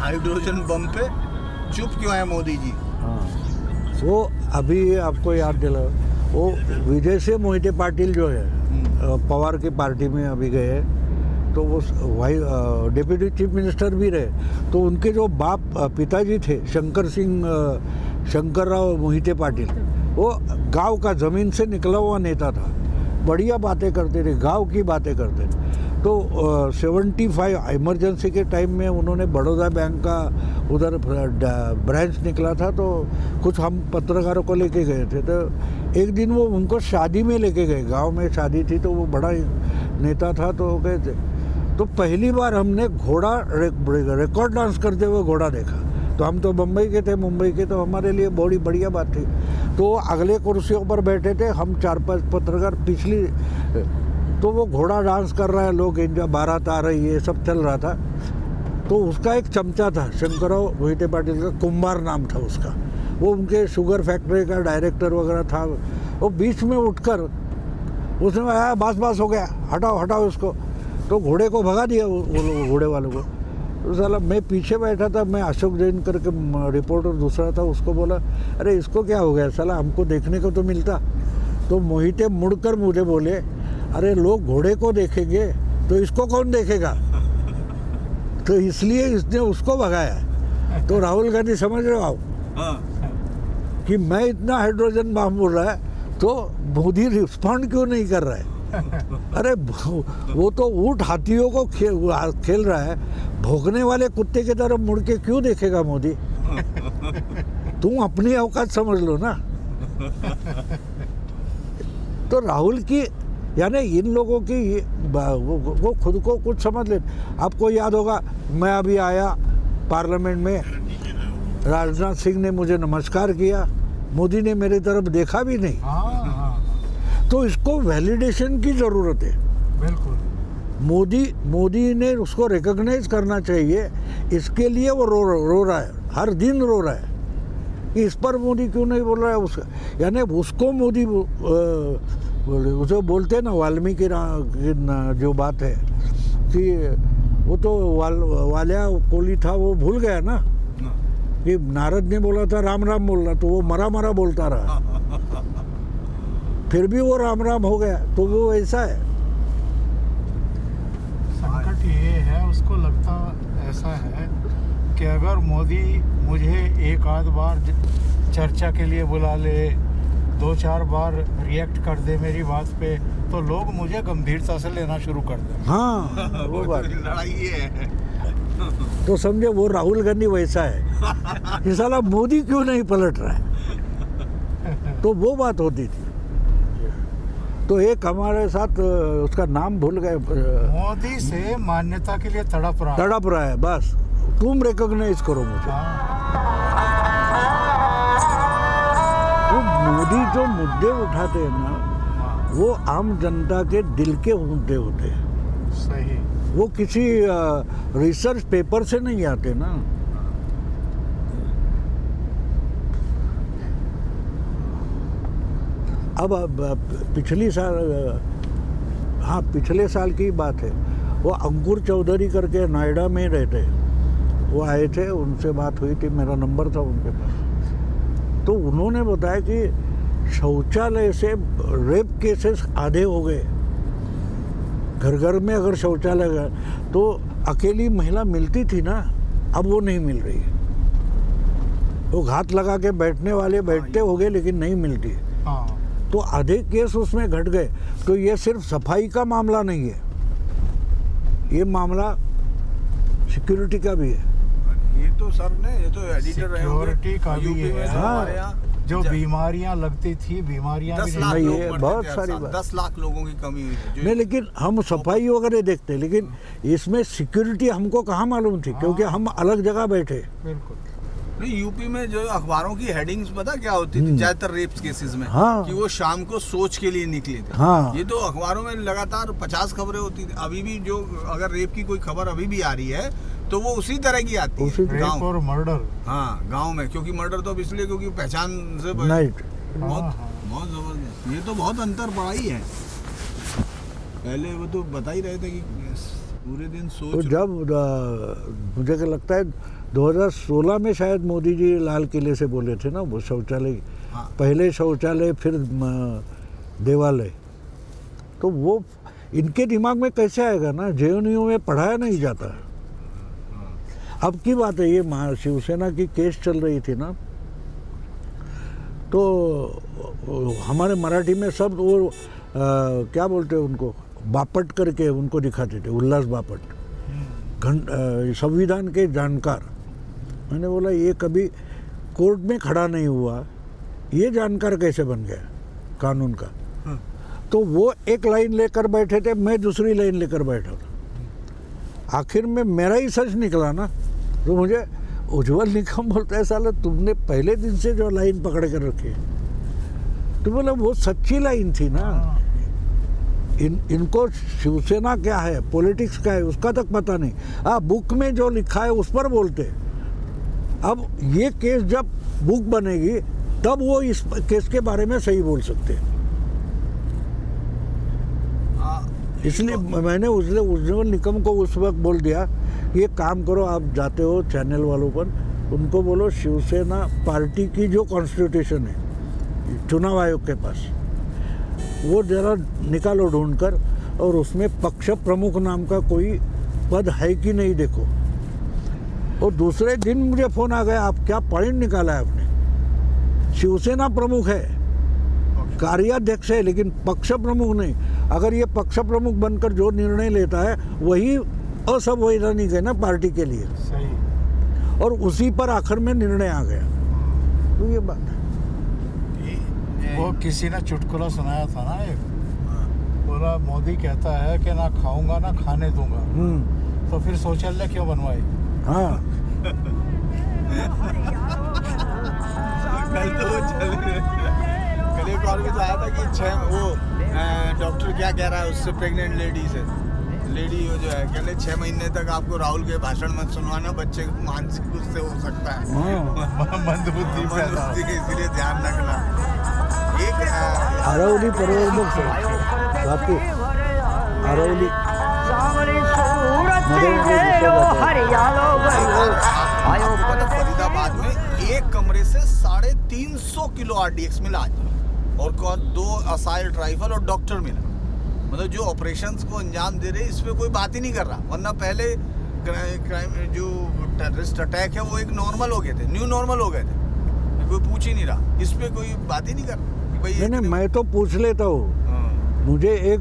Hydrogen bomb पे चुप क्यों है मोदी जी? हाँ, वो अभी आपको याद दिला, वो विजय से मोहिते पाटिल जो है पवार की पार्टी में अभी गए, तो वो डिप्यूटी चीफ मिनिस्टर भी रहे। तो उनके जो पिताजी थे शंकरराव मोहिते पाटिल, वो गांव का ज़मीन से निकला हुआ नेता था, बढ़िया बातें करते थे, गांव की बातें करते थे। तो 75 इमरजेंसी के टाइम में उन्होंने बड़ौदा बैंक का उधर ब्रांच निकला था, तो कुछ हम पत्रकारों को लेके गए थे। तो एक दिन वो उनको शादी में लेके गए, गांव में शादी थी, तो वो बड़ा नेता था, तो गए थे। तो पहली बार हमने घोड़ा रिकॉर्ड डांस करते हुए घोड़ा देखा। तो हम तो मुंबई के थे, मुंबई के, तो हमारे लिए बड़ी बढ़िया बात थी। तो अगले कुर्सियों पर बैठे थे हम 4-5 पत्रकार पिछली, तो वो घोड़ा डांस कर रहा है, लोग एंजॉय, बारात आ रही है, सब चल रहा था। तो उसका एक चमचा था, शंकरराव मोहिते पाटिल का, कुंभार नाम था उसका, वो उनके शुगर फैक्ट्री का डायरेक्टर वगैरह था। वो बीच में उठकर उसने आया, बस हो गया, हटाओ इसको। तो घोड़े को भगा दिया, वो घोड़े वालों को। तो साला मैं पीछे बैठा था, मैं अशोक जैन करके रिपोर्टर दूसरा था, उसको बोला, अरे इसको क्या हो गया साला, हमको देखने को तो मिलता। तो मोहिते मुड़कर मुझे बोले, अरे लोग घोड़े को देखेंगे तो इसको कौन देखेगा, तो इसलिए इसने उसको भगाया। तो राहुल गांधी समझ रहे हो आप कि मैं इतना हाइड्रोजन बम बोल रहा है, तो मोदी रिस्पॉन्ड क्यों नहीं कर रहा है? अरे वो तो ऊँट हाथियों को खेल रहा है, भौंकने वाले कुत्ते की तरफ मुड़ के क्यों देखेगा मोदी? तुम अपनी औकात समझ लो ना। तो राहुल की, यानी इन लोगों की वो खुद को कुछ समझ ले। आपको याद होगा, मैं अभी आया पार्लियामेंट में, राजनाथ सिंह ने मुझे नमस्कार किया, मोदी ने मेरी तरफ देखा भी नहीं। तो इसको वैलिडेशन की ज़रूरत है। बिल्कुल, मोदी ने उसको रिकॉग्नाइज करना चाहिए। इसके लिए वो रो रहा है, हर दिन रो रहा है कि इस पर मोदी क्यों नहीं बोल रहा है उसका, यानी उसको मोदी उसे बोलते हैं ना, वाल्मीकि जो बात है कि वो तो वालिया कोली था, वो भूल गया ना कि नारद ने बोला था राम राम बोलना, तो वो मरा बोलता रहा, फिर भी वो राम राम हो गया। तो वो ऐसा है। संकट ये है, उसको लगता ऐसा है कि अगर मोदी मुझे एक आध बार चर्चा के लिए बुला ले, 2-4 बार रिएक्ट कर दे मेरी बात पे, तो लोग मुझे गंभीरता से लेना शुरू कर दें। हाँ, वो बात लड़ाई ये है। तो समझे, वो राहुल गांधी वैसा है कि साला मोदी क्यों नहीं पलट रहा है, तो वो बात होती थी। तो एक हमारे साथ, उसका नाम भूल गए, मोदी से मान्यता के लिए तड़प रहा है, बस तुम रिकॉग्नाइज करो मुझे। वो मोदी जो मुद्दे उठाते हैं ना, वो आम जनता के दिल के मुद्दे होते हैं। सही, वो किसी रिसर्च पेपर से नहीं आते ना। अब पिछले साल की बात है, वो अंकुर चौधरी करके नोएडा में रहते हैं, वो आए थे, उनसे बात हुई थी, मेरा नंबर था उनके पास। तो उन्होंने बताया कि शौचालय से रेप केसेस आधे हो गए। घर में अगर शौचालय गया तो अकेली महिला मिलती थी ना, अब वो नहीं मिल रही है। वो घात लगा के बैठने वाले बैठते हो गए, लेकिन नहीं मिलती। तो आधे केस उसमें घट गए। तो ये सिर्फ सफाई का मामला नहीं है, ये मामला सिक्योरिटी का भी है। ये तो सर ने, ये तो एडिटर रहे होंगे, सिक्योरिटी का भी है। हाँ, जो बीमारियां लगती थी, बीमारियां 10 भी लाख नहीं, लोग ये मरते बहुत थे, सारी बात। 10 लाख लोगों की कमी हुई थी। नहीं, लेकिन हम सफाई वगैरह देखते, लेकिन इसमें सिक्योरिटी हमको कहाँ मालूम थी, क्योंकि हम अलग जगह बैठे। बिल्कुल नहीं, यूपी में जो अखबारों की हेडिंग्स पता क्या होती थी ज्यादातर रेप्स केसेस में? हाँ। कि वो शाम को सोच के लिए निकले थे। हाँ। ये तो अखबारों में लगातार 50 खबरें होती थी। अभी भी जो अगर रेप की कोई खबर अभी भी आ रही है तो वो उसी तरह की आती है रेप और मर्डर। हाँ, गाँव में, क्योंकि मर्डर तो अब इसलिए क्योंकि पहचान से बहुत जबरदस्त। ये तो बहुत अंतर पड़ा ही है। पहले वो तो बता ही रहे थे कि पूरे दिन सोच। तो जब मुझे क्या लगता है 2016 में शायद मोदी जी लाल किले से बोले थे ना, वो शौचालय, हाँ। पहले शौचालय फिर देवालय, तो वो इनके दिमाग में कैसे आएगा ना, जेएनयू में पढ़ाया नहीं जाता। अब की बात है, ये शिवसेना की केस चल रही थी ना, तो हमारे मराठी में सब वो क्या बोलते हैं उनको, बापट करके उनको दिखाते थे, उल्लास बापट, संविधान के जानकार। मैंने बोला ये कभी कोर्ट में खड़ा नहीं हुआ, ये जानकार कैसे बन गया कानून का? तो वो एक लाइन लेकर बैठे थे, मैं दूसरी लाइन लेकर बैठा था। आखिर में मेरा ही सच निकला ना, तो मुझे उज्जवल निकम बोलता है, साला तुमने पहले दिन से जो लाइन पकड़ कर रखी है। तो बोला वो सच्ची लाइन थी ना। इनको शिवसेना क्या है, पॉलिटिक्स क्या है, उसका तक पता नहीं। बुक में जो लिखा है उस पर बोलते। अब ये केस जब बुक बनेगी तब वो इस केस के बारे में सही बोल सकते हैं। इसलिए मैंने उज्जवल निकम को उस वक्त बोल दिया, ये काम करो, आप जाते हो चैनल वालों पर, उनको बोलो शिवसेना पार्टी की जो कॉन्स्टिट्यूशन है चुनाव आयोग के पास, वो जरा निकालो ढूंढ कर, और उसमें पक्ष प्रमुख नाम का कोई पद है कि नहीं देखो। और दूसरे दिन मुझे फ़ोन आ गया, आप क्या पॉइंट निकाला है आपने, शिवसेना प्रमुख है, कार्याध्यक्ष है, लेकिन पक्ष प्रमुख नहीं। अगर ये पक्ष प्रमुख बनकर जो निर्णय लेता है वही असंवैधानिक है ना पार्टी के लिए। सही। और उसी पर आखिर में निर्णय आ गया। तो ये बात है। वो किसी ने चुटकुला सुनाया था ना एक, बोला मोदी कहता है कि ना खाऊंगा ना खाने दूंगा, तो फिर शौचालय क्यों बनवाए? हाँ कल तो वो कल एक और भी तो आया था कि डॉक्टर क्या कह रहा है उससे, प्रेग्नेंट लेडी से, लेडी वो जो है कहले 6 महीने तक आपको राहुल के भाषण मत सुनवाना, बच्चे को मानसिक उससे हो सकता है, मंदबुद्धि पैदा, इसीलिए ध्यान रखना। एक अरवली प्रवर्धक से बाकी अरवली फरीदाबाद में एक कमरे से 350 किलो RDX मिला आज, और 2 असाइल्ड राइफल और डॉक्टर मिला। मतलब जो ऑपरेशंस को अंजाम दे रहे, इस पे कोई बात ही नहीं कर रहा, वरना पहले क्राइम जो टेररिस्ट अटैक है वो एक नॉर्मल हो गए थे, न्यू नॉर्मल हो गए थे, कोई पूछ ही नहीं रहा, इस पे कोई बात ही नहीं कर रहा भाई। नहीं, मैं तो पूछ लेता हूँ, मुझे एक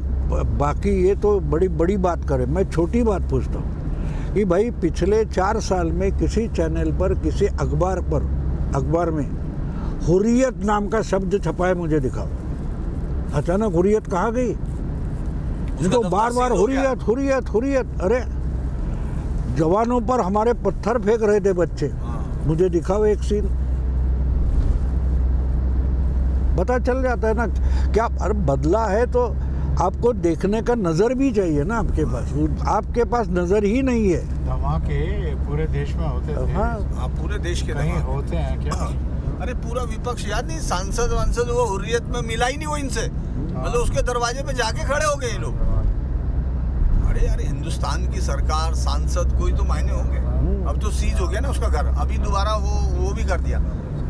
बाकी ये तो बड़ी बात करे, मैं छोटी बात पूछता हूँ कि भाई पिछले 4 साल में किसी चैनल पर, किसी अखबार में हुर्रियत नाम का शब्द छपा है, मुझे दिखाओ। अचानक हुर्रियत कहाँ गई? तो बार हुर्रियत। अरे जवानों पर हमारे पत्थर फेंक रहे थे बच्चे, मुझे दिखाओ एक सीन, पता चल जाता है ना क्या। अरे बदला है तो आपको देखने का नजर भी चाहिए ना आपके पास नजर ही नहीं है। धमाके पूरे देश में होते थे। हाँ, पूरे देश के कहीं होते हैं क्या? अरे पूरा विपक्ष, याद नहीं, सांसद वांसद वो हुर्रियत में मिला ही नहीं वो इनसे, मतलब उसके दरवाजे पे जाके खड़े हो गए ये लोग। अरे यार हिंदुस्तान की सरकार, सांसद कोई तो मायने होंगे। अब तो सीज हो गया ना उसका घर, अभी दोबारा वो भी कर दिया।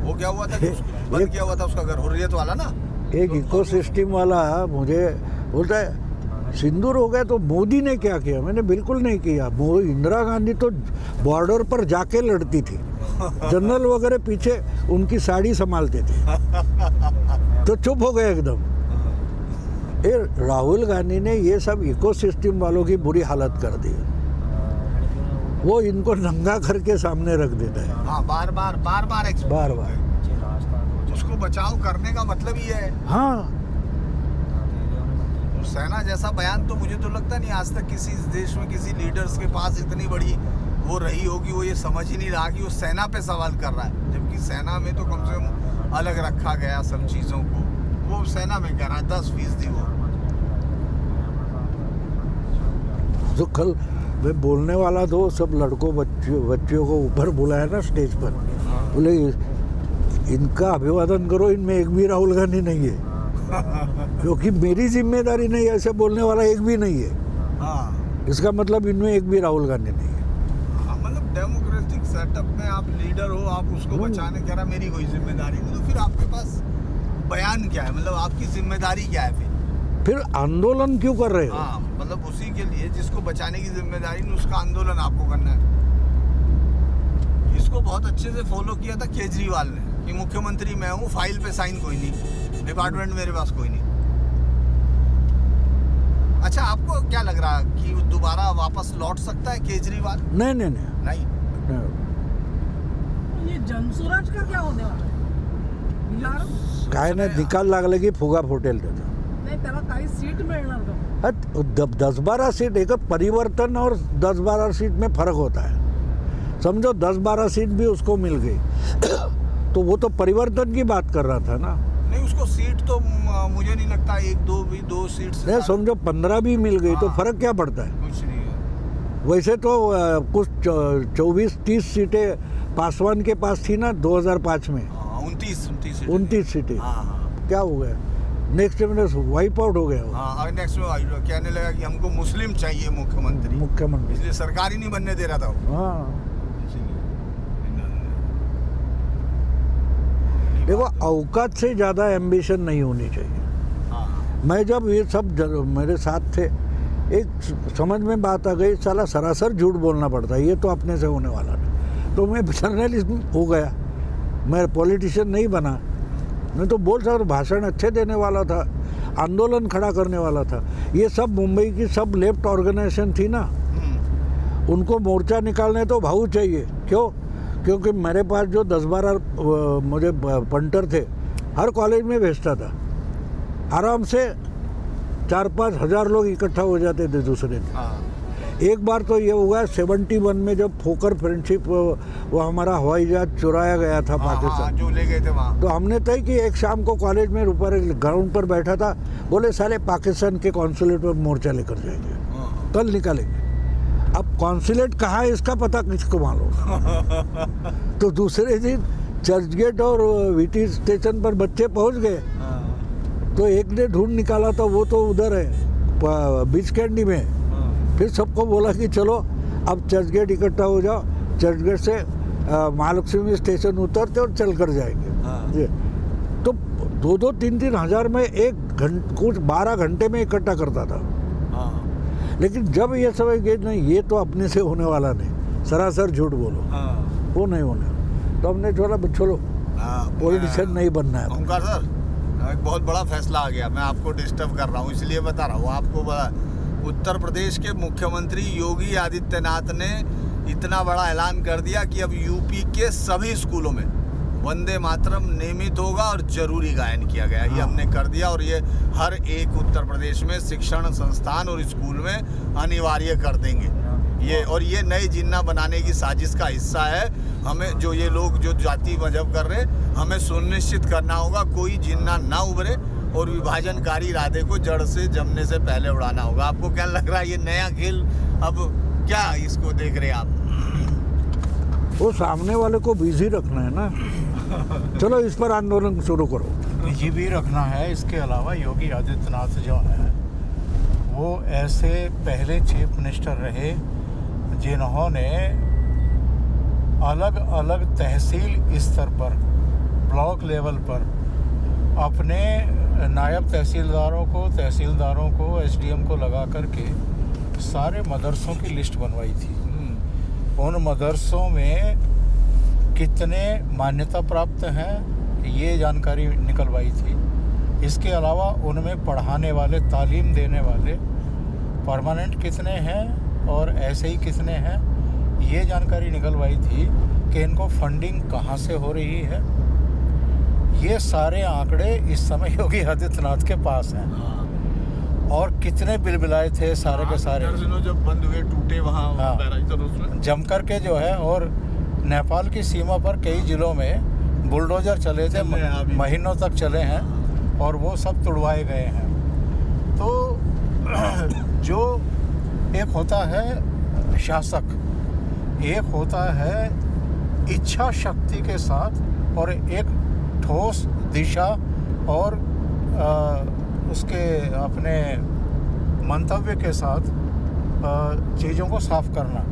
वो क्या हुआ था कि बंद किया हुआ था उसका घर, हुर्रियत वाला ना, एक इकोसिस्टम वाला मुझे बोलता है सिंदूर हो गया तो मोदी ने क्या किया। मैंने बिल्कुल नहीं किया। इंदिरा गांधी तो बॉर्डर पर जाके लड़ती थी, जनरल वगैरह पीछे उनकी साड़ी संभालते थे, तो चुप हो गए एकदम। राहुल गांधी ने ये सब इकोसिस्टम वालों की बुरी हालत कर दी। वो इनको नंगा करके सामने रख देता है। हाँ, बार बार उसको बचाव करने का मतलब ही है। हाँ, सेना जैसा बयान तो मुझे तो लगता नहीं आज तक किसी देश में किसी लीडर्स के पास इतनी बड़ी वो रही होगी। वो ये समझ ही नहीं रहा कि वो सेना पे सवाल कर रहा है, जबकि सेना में तो कम से कम अलग रखा गया सब चीज़ों को। वो सेना में कह रहा है 10% वो। तो कल मैं बोलने वाला तो सब लड़कों बच्चियों को ऊपर बुलाया ना स्टेज पर, बोले इनका अभिवादन करो, इनमें एक भी राहुल गांधी नहीं है, क्योंकि मेरी जिम्मेदारी नहीं, ऐसे बोलने वाला एक भी नहीं है। हाँ, इसका मतलब इनमें एक भी राहुल गांधी नहीं है। मतलब डेमोक्रेटिक सेटअप में आप लीडर हो, आप उसको बचाने कह रहा मेरी कोई जिम्मेदारी नहीं, तो फिर आपके पास बयान क्या है? मतलब आपकी जिम्मेदारी क्या है फिर आंदोलन क्यों कर रहे हो? हाँ, मतलब उसी के लिए जिसको बचाने की जिम्मेदारी नहीं, उसका आंदोलन आपको करना है। इसको बहुत अच्छे से फॉलो किया था केजरीवाल ने कि मुख्यमंत्री मैं हूँ, फाइल पे साइन कोई नहीं, डिपार्टमेंट मेरे पास कोई नहीं। अच्छा, आपको क्या लग रहा है कि दोबारा वापस लौट सकता है केजरीवाल? नहीं। नहीं। ये जनसुराज का क्या होने वाला है? काय नाही निकाल लागला की फुगा फुटेल त्याचा. नाही, त्याला काही सीट मिळणार का? 10-12 सीट, एक परिवर्तन और 10-12 सीट में फर्क होता है. समझो 10-12 सीट भी उसको मिल गई तो वो तो परिवर्तन की बात कर रहा था ना. नहीं, उसको सीट तो मुझे नहीं लगता 1-2 सीट से नहीं, समझो 15 भी मिल गई तो हाँ। फर्क क्या पड़ता है. कुछ नहीं है। वैसे तो कुछ 24-30 सीटें पासवान के पास थी ना 2005 में. 29 सीटें. हाँ। क्या हो गया, नेक्स्ट में वाइप आउट हो गया वो. हाँ, नेक्स्ट में कहने लगा कि हमको मुस्लिम चाहिए मुख्यमंत्री, इसलिए सरकार ही नहीं बनने दे रहा था वो. हाँ, देखो औकात से ज़्यादा एम्बिशन नहीं होनी चाहिए. हाँ। मैं जब ये सब मेरे साथ थे, एक समझ में बात आ गई, साला सरासर झूठ बोलना पड़ता है, ये तो अपने से होने वाला नहीं. तो मैं जर्नलिस्ट हो गया, मैं पॉलिटिशियन नहीं बना. मैं तो बोल सकता, भाषण अच्छे देने वाला था, आंदोलन खड़ा करने वाला था. ये सब मुंबई की सब लेफ्ट ऑर्गेनाइजेशन थी ना, उनको मोर्चा निकालने तो भाऊ चाहिए. क्यों? क्योंकि मेरे पास जो 10-12 मुझे पंटर थे, हर कॉलेज में भेजता था. आराम से 4-5 हज़ार लोग इकट्ठा हो जाते थे दूसरे दिन. हाँ। एक बार तो ये हुआ 71 में, जब फोकर फ्रेंडशिप वो हमारा हवाई जहाज चुराया गया था पाकिस्तान, जो ले गए थे वहाँ. तो हमने तय कि एक शाम को कॉलेज में ऊपर ग्राउंड पर बैठा था, बोले साले पाकिस्तान के कॉन्सुलेट पर मोर्चा लेकर जाएंगे, कल निकालेंगे. अब कॉन्सुलेट कहाँ है इसका पता किसको मालूम. तो दूसरे दिन चर्चगेट और वीटी स्टेशन पर बच्चे पहुँच गए. तो एक ने ढूंढ निकाला, तो वो तो उधर है बीच कैंडी में. फिर सबको बोला कि चलो अब चर्चगेट इकट्ठा हो जाओ, चर्चगेट से महालक्ष्मी स्टेशन उतरते और चल कर जाएंगे. तो 2-3 हज़ार में कुछ 12 घंटे में इकट्ठा करता था. लेकिन जब ये समझ गए नहीं, ये तो अपने से होने वाला नहीं, सरासर झूठ बोलो, वो नहीं होने, तो हमने चलो पॉलिटिशियन नहीं बनना है. ओंकार सर, एक बहुत बड़ा फैसला आ गया. मैं आपको डिस्टर्ब कर रहा हूँ इसलिए बता रहा हूँ आपको. उत्तर प्रदेश के मुख्यमंत्री योगी आदित्यनाथ ने इतना बड़ा ऐलान कर दिया कि अब यूपी के सभी स्कूलों में वंदे मातरम नियमित होगा और जरूरी गायन किया गया. ये हमने कर दिया और ये हर एक उत्तर प्रदेश में शिक्षण संस्थान और स्कूल में अनिवार्य कर देंगे ये. और ये नए जिन्ना बनाने की साजिश का हिस्सा है. हमें जो ये लोग जो जाति मजहब कर रहे हैं, हमें सुनिश्चित करना होगा कोई जिन्ना ना उभरे और विभाजनकारी इरादे को जड़ से जमने से पहले उड़ाना होगा. आपको क्या लग रहा है ये नया खेल, अब क्या इसको देख रहे हैं आप? वो सामने वाले को बिजी रखना है ना. चलो इस पर आंदोलन शुरू करो. ये भी रखना है. इसके अलावा योगी आदित्यनाथ जो है वो ऐसे पहले चीफ मिनिस्टर रहे जिन्होंने अलग अलग तहसील स्तर पर, ब्लॉक लेवल पर अपने नायब तहसीलदारों को एसडीएम को लगा करके सारे मदरसों की लिस्ट बनवाई थी. उन मदरसों में कितने मान्यता प्राप्त हैं ये जानकारी निकलवाई थी. इसके अलावा उनमें पढ़ाने वाले, तालीम देने वाले परमानेंट कितने हैं और ऐसे ही कितने हैं, ये जानकारी निकलवाई थी कि इनको फंडिंग कहाँ से हो रही है. ये सारे आंकड़े इस समय योगी आदित्यनाथ के पास हैं. और कितने बिल बिलाए थे सारे के सारे, जब बंद हुए टूटे वहाँ जम कर के जो है. और नेपाल की सीमा पर कई जिलों में बुलडोजर चले थे, महीनों तक चले हैं और वो सब तुड़वाए गए हैं. तो जो एक होता है शासक, एक होता है इच्छा शक्ति के साथ और एक ठोस दिशा और उसके अपने मंतव्य के साथ चीज़ों को साफ करना.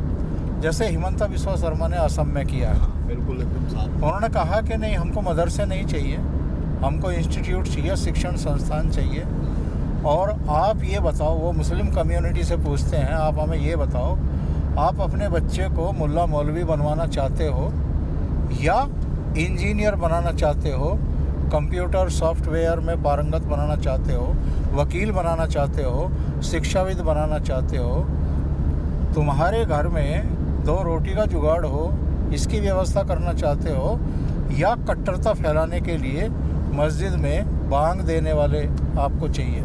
जैसे हिमंता बिस्वा शर्मा ने असम में किया है। बिल्कुल एकदम साफ। उन्होंने कहा कि नहीं, हमको मदरसे नहीं चाहिए, हमको इंस्टीट्यूट चाहिए, शिक्षण संस्थान चाहिए। और आप ये बताओ, वो मुस्लिम कम्युनिटी से पूछते हैं, आप हमें ये बताओ, आप अपने बच्चे को मुल्ला मौलवी बनवाना चाहते हो या इंजीनियर बनाना चाहते हो, कंप्यूटर सॉफ्टवेयर में पारंगत बनाना चाहते हो, वकील बनाना चाहते हो, शिक्षाविद बनाना चाहते हो, तुम्हारे घर में 2 रोटी का जुगाड़ हो, इसकी व्यवस्था करना चाहते हो, या कट्टरता फैलाने के लिए मस्जिद में बांग देने वाले आपको चाहिए?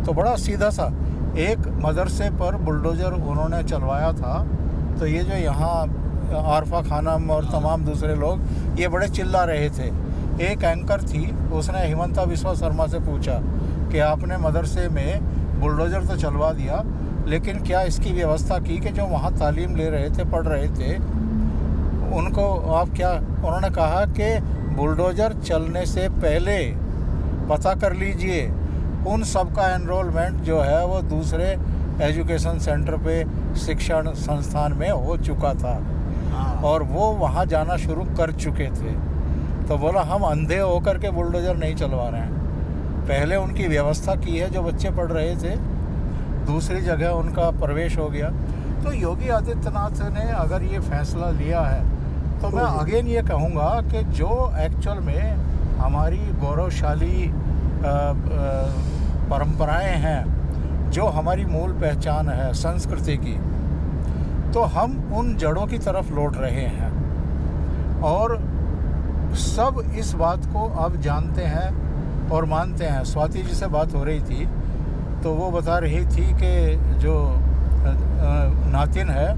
तो बड़ा सीधा सा एक मदरसे पर बुलडोज़र उन्होंने चलवाया था। तो ये जो यहाँ आरफा खानम और तमाम दूसरे लोग ये बड़े चिल्ला रहे थे। एक एंकर थी, उसने हिमंता बिस्वा शर्मा से पूछा कि आपने मदरसे में बुलडोज़र तो चलवा दिया, लेकिन क्या इसकी व्यवस्था की कि जो वहाँ तालीम ले रहे थे, पढ़ रहे थे, उनको आप क्या? उन्होंने कहा कि बुलडोज़र चलने से पहले पता कर लीजिए उन सब का एनरोलमेंट जो है वो दूसरे एजुकेशन सेंटर पे, शिक्षण संस्थान में हो चुका था और वो वहाँ जाना शुरू कर चुके थे। तो बोला हम अंधे होकर के बुलडोज़र नहीं चलवा रहे हैं, पहले उनकी व्यवस्था की है, जो बच्चे पढ़ रहे थे दूसरी जगह उनका प्रवेश हो गया। तो योगी आदित्यनाथ ने अगर ये फैसला लिया है तो मैं अगेन ये कहूँगा कि जो एक्चुअल में हमारी गौरवशाली परंपराएं हैं, जो हमारी मूल पहचान है संस्कृति की, तो हम उन जड़ों की तरफ लौट रहे हैं और सब इस बात को अब जानते हैं और मानते हैं। स्वाति जी से बात हो रही थी तो वो बता रही थी कि जो नातिन है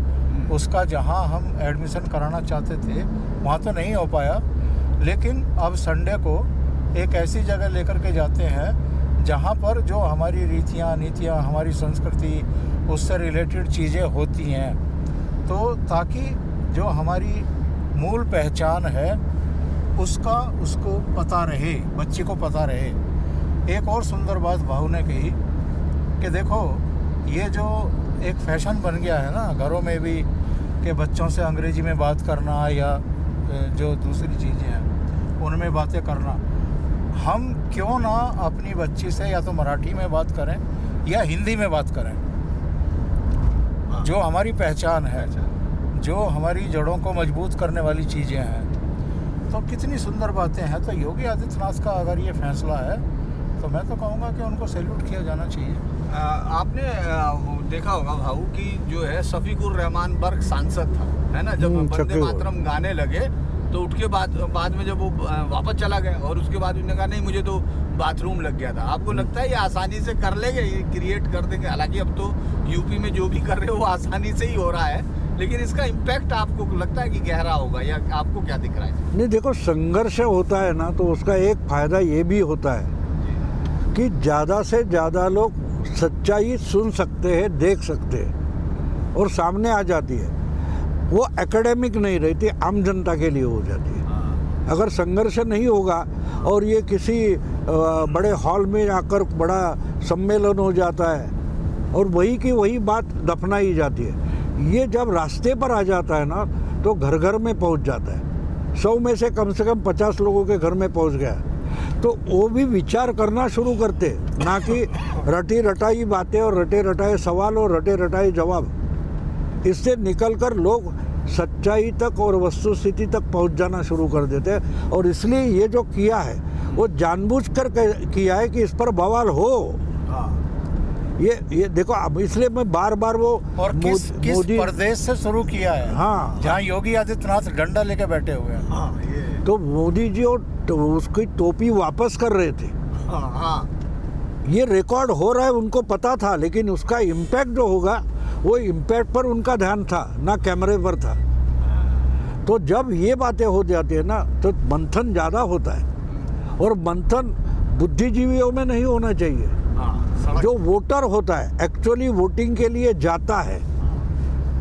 उसका जहां हम एडमिशन कराना चाहते थे वहां तो नहीं हो पाया, लेकिन अब संडे को एक ऐसी जगह लेकर के जाते हैं जहां पर जो हमारी रीतियां नीतियां, हमारी संस्कृति, उससे रिलेटेड चीज़ें होती हैं, तो ताकि जो हमारी मूल पहचान है उसको पता रहे, बच्चे को पता रहे। एक और सुंदर बात भाऊ ने कही कि देखो ये जो एक फैशन बन गया है ना घरों में भी कि बच्चों से अंग्रेजी में बात करना या जो दूसरी चीज़ें हैं उनमें बातें करना, हम क्यों ना अपनी बच्ची से या तो मराठी में बात करें या हिंदी में बात करें। जो हमारी पहचान है, जो हमारी जड़ों को मजबूत करने वाली चीज़ें हैं, तो कितनी सुंदर बातें हैं। तो योगी आदित्यनाथ का अगर ये फैसला है तो मैं तो कहूँगा कि उनको सैल्यूट किया जाना चाहिए। आपने देखा होगा भाऊ कि जो है शफीकुर रहमान बर्क सांसद था, है ना, जब वंदे मातरम गाने लगे तो उठ के बाद में जब वो वापस चला गया और उसके बाद उन्होंने कहा नहीं मुझे तो बाथरूम लग गया था। आपको लगता है ये आसानी से कर लेंगे, ये क्रिएट कर देंगे? हालांकि अब तो यूपी में जो भी कर रहे हो वो आसानी से ही हो रहा है, लेकिन इसका इम्पैक्ट आपको लगता है कि गहरा होगा या आपको क्या दिख रहा है? नहीं, देखो संघर्ष होता है ना तो उसका एक फायदा ये भी होता है कि ज़्यादा से ज़्यादा लोग सच्चाई सुन सकते हैं, देख सकते हैं और सामने आ जाती है। वो एकेडमिक नहीं रहती, आम जनता के लिए हो जाती है। अगर संघर्ष नहीं होगा और ये किसी बड़े हॉल में आकर बड़ा सम्मेलन हो जाता है और वही की वही बात दफनाई जाती है। ये जब रास्ते पर आ जाता है ना तो घर घर में पहुंच जाता है। 100 में से कम 50 लोगों के घर में पहुंच गया तो वो भी विचार करना शुरू करते, ना कि रटी रटाई बातें और रटे रटाए सवाल और रटे रटाए जवाब। इससे निकलकर लोग सच्चाई तक और वस्तुस्थिति तक पहुंच जाना शुरू कर देते हैं। और इसलिए ये जो किया है वो जानबूझकर किया है कि इस पर बवाल हो। ये देखो, अब इसलिए मैं बार बार वो और किस प्रदेश से शुरू किया है, हाँ, जहाँ योगी आदित्यनाथ डंडा लेके बैठे हुए हैं। हाँ, तो मोदी जी उसकी टोपी वापस कर रहे थे। हाँ, ये रिकॉर्ड हो रहा है, उनको पता था, लेकिन उसका इम्पैक्ट जो होगा वो इम्पैक्ट पर उनका ध्यान था, ना कैमरे पर था। तो जब ये बातें हो जाती है ना तो मंथन ज़्यादा होता है और मंथन बुद्धिजीवियों में नहीं होना चाहिए। जो वोटर होता है एक्चुअली वोटिंग के लिए जाता है,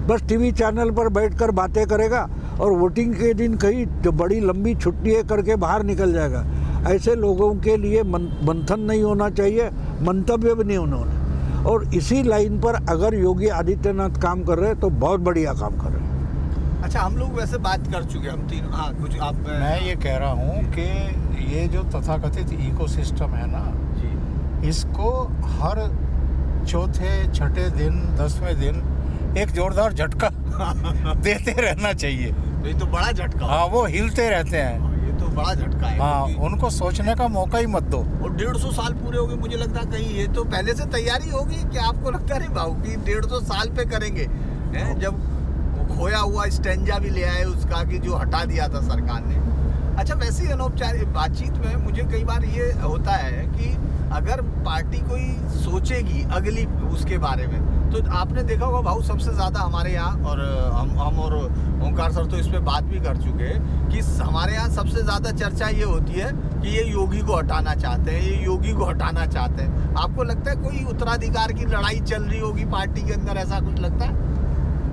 बस टीवी चैनल पर बैठकर बातें करेगा और वोटिंग के दिन कहीं जो बड़ी लंबी छुट्टी करके बाहर निकल जाएगा। ऐसे लोगों के लिए मंथन नहीं होना चाहिए, मंतव्य भी नहीं होना। और इसी लाइन पर अगर योगी आदित्यनाथ काम कर रहे हैं तो बहुत बढ़िया काम कर रहे हैं। अच्छा, हम लोग वैसे बात कर चुके हैं, हम तीनों। हाँ, कुछ आप। मैं ये कह रहा हूँ कि ये जो तथाकथित इकोसिस्टम है ना, जी, इसको हर चौथे छठे दिन 10वें दिन एक जोरदार झटका देते रहना चाहिए। तो ये तो बड़ा झटका। हाँ, वो हिलते रहते हैं। ये तो बड़ा झटका है। हाँ, क्योंकि- उनको सोचने का मौका ही मत दो। और 150 साल पूरे हो गए, मुझे लगता है कहीं ये तो पहले से तैयारी होगी। क्या आपको लगता नहीं भाऊ कि 150 साल पे करेंगे? हैं, जब वो खोया हुआ स्टेंजा भी ले आए उसका, कि जो हटा दिया था सरकार ने। अच्छा, वैसे ही अनौपचारिक बातचीत में मुझे कई बार ये होता है कि अगर पार्टी कोई सोचेगी अगली उसके बारे में, तो आपने देखा होगा भाऊ, सबसे ज़्यादा हमारे यहाँ, और हम और ओंकार सर तो इस पे बात भी कर चुके हैं कि हमारे यहाँ सबसे ज़्यादा चर्चा ये होती है कि ये योगी को हटाना चाहते हैं, ये योगी को हटाना चाहते हैं। आपको लगता है कोई उत्तराधिकार की लड़ाई चल रही होगी पार्टी के अंदर, ऐसा कुछ लगता है?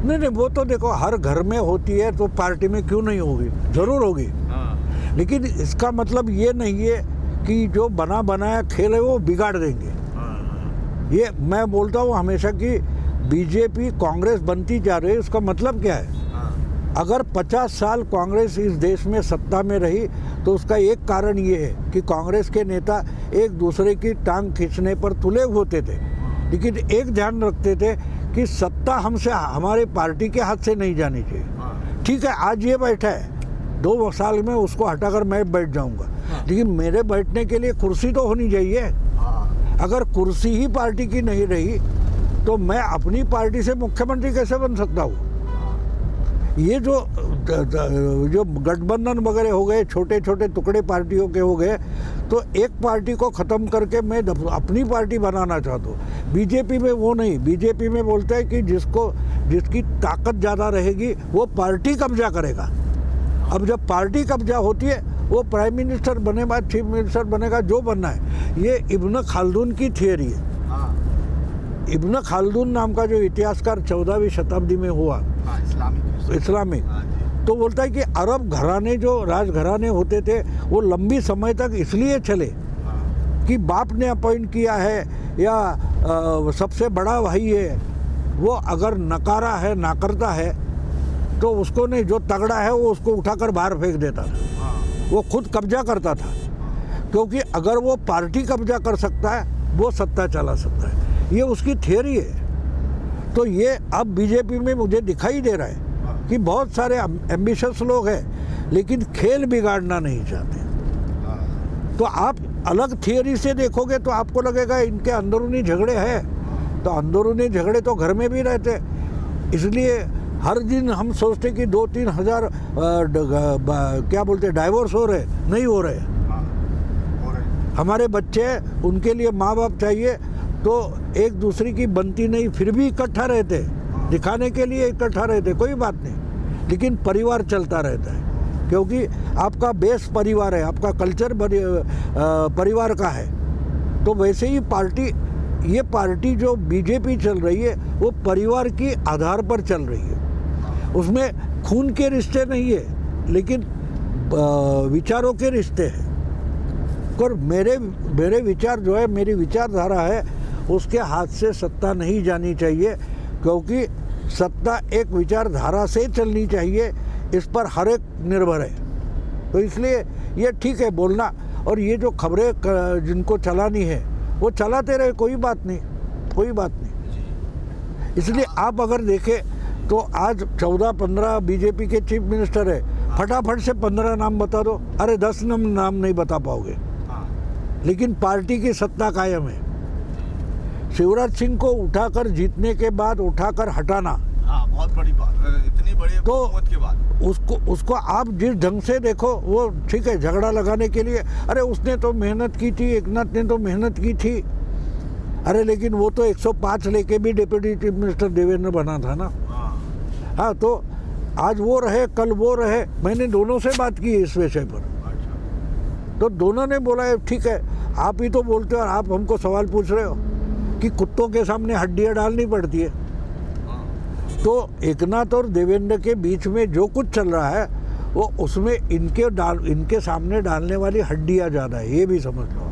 नहीं, वो तो देखो हर घर में होती है, तो पार्टी में क्यों नहीं होगी, जरूर होगी। हाँ, लेकिन इसका मतलब ये नहीं है कि जो बना बनाया खेल है वो बिगाड़ देंगे। हाँ, ये मैं बोलता हूँ हमेशा कि बीजेपी कांग्रेस बनती जा रही है, उसका मतलब क्या है? हाँ, अगर 50 साल कांग्रेस इस देश में सत्ता में रही तो उसका एक कारण ये है कि कांग्रेस के नेता एक दूसरे की टांग खींचने पर तुले होते थे, लेकिन एक ध्यान रखते थे कि सत्ता हमसे, हमारे पार्टी के हाथ से नहीं जानी चाहिए। हाँ, ठीक है, आज ये बैठा है, 2 साल में उसको हटाकर मैं बैठ जाऊंगा, लेकिन मेरे बैठने के लिए कुर्सी तो होनी चाहिए। हाँ, अगर कुर्सी ही पार्टी की नहीं रही तो मैं अपनी पार्टी से मुख्यमंत्री कैसे बन सकता हूँ? ये जो गठबंधन वगैरह हो गए, छोटे छोटे टुकड़े पार्टियों के हो गए, तो एक पार्टी को ख़त्म करके मैं अपनी पार्टी बनाना चाहता हूँ। बीजेपी में वो नहीं, बीजेपी में बोलता है कि जिसकी ताकत ज़्यादा रहेगी वो पार्टी कब्जा करेगा। अब जब पार्टी कब्जा होती है, वो प्राइम मिनिस्टर बने बाद चीफ मिनिस्टर बनेगा, जो बनना है। ये इब्न खालदून की थियरी है। हाँ, इब्न खालदून नाम का जो इतिहासकार 14वीं शताब्दी में हुआ, हाँ, इस्लामिक, हाँ जी, तो बोलता है कि अरब घराने, जो राजघराने होते थे, वो लंबी समय तक इसलिए चले हाँ, कि बाप ने अपॉइंट किया है या सबसे बड़ा भाई है, वो अगर नकारा है, नाकरता है, तो उसको नहीं, जो तगड़ा है वो उसको उठाकर बाहर फेंक देता था। हाँ, वो खुद कब्जा करता था, क्योंकि अगर वो पार्टी कब्जा कर सकता है वो सत्ता चला सकता है। ये उसकी थियरी है। तो ये अब बीजेपी में मुझे दिखाई दे रहा है कि बहुत सारे एम्बिशियस लोग हैं, लेकिन खेल बिगाड़ना नहीं चाहते। हाँ, तो आप अलग थियरी से देखोगे तो आपको लगेगा इनके अंदरूनी झगड़े हैं, तो अंदरूनी झगड़े तो घर में भी रहते। इसलिए हर दिन हम सोचते कि 2-3 हज़ार क्या बोलते डाइवोर्स हो रहे, नहीं हो रहे। हाँ, हो रहे। हमारे बच्चे, उनके लिए माँ बाप चाहिए, तो एक दूसरे की बनती नहीं, फिर भी इकट्ठा रहते, दिखाने के लिए इकट्ठा रहते, कोई बात नहीं, लेकिन परिवार चलता रहता है, क्योंकि आपका बेस परिवार है, आपका कल्चर परिवार का है। तो वैसे ही ये पार्टी जो बीजेपी चल रही है, वो परिवार की आधार पर चल रही है। उसमें खून के रिश्ते नहीं है, लेकिन विचारों के रिश्ते हैं। और मेरे विचार जो है, मेरी विचारधारा है, उसके हाथ से सत्ता नहीं जानी चाहिए, क्योंकि सत्ता एक विचारधारा से चलनी चाहिए, इस पर हर एक निर्भर है। तो इसलिए ये ठीक है बोलना, और ये जो खबरें जिनको चलानी है वो चलाते रहे, कोई बात नहीं, कोई बात नहीं। इसलिए आप अगर देखें तो आज 14-15 बीजेपी के चीफ मिनिस्टर है, फटाफट से 15 नाम बता दो, अरे 10 नाम नहीं बता पाओगे, लेकिन पार्टी की सत्ता कायम है। शिवराज सिंह को उठाकर जीतने के बाद उठाकर हटाना, हाँ, बहुत बड़ी बात, इतनी बड़ी तो हुकूमत के बाद उसको आप जिस ढंग से देखो, वो ठीक है झगड़ा लगाने के लिए, अरे उसने तो मेहनत की थी, एकनाथ ने तो मेहनत की थी, अरे लेकिन वो तो 105 लेके भी डिप्टी चीफ मिनिस्टर देवेंद्र बना था ना। हाँ, तो आज वो रहे, कल वो रहे, मैंने दोनों से बात की इस विषय पर, तो दोनों ने बोला है ठीक है, आप ही तो बोलते हो और आप हमको सवाल पूछ रहे हो कि कुत्तों के सामने हड्डियाँ डालनी पड़ती है। तो एकनाथ और देवेंद्र के बीच में जो कुछ चल रहा है, वो उसमें इनके सामने डालने वाली हड्डियाँ ज़्यादा है, ये भी समझ लो।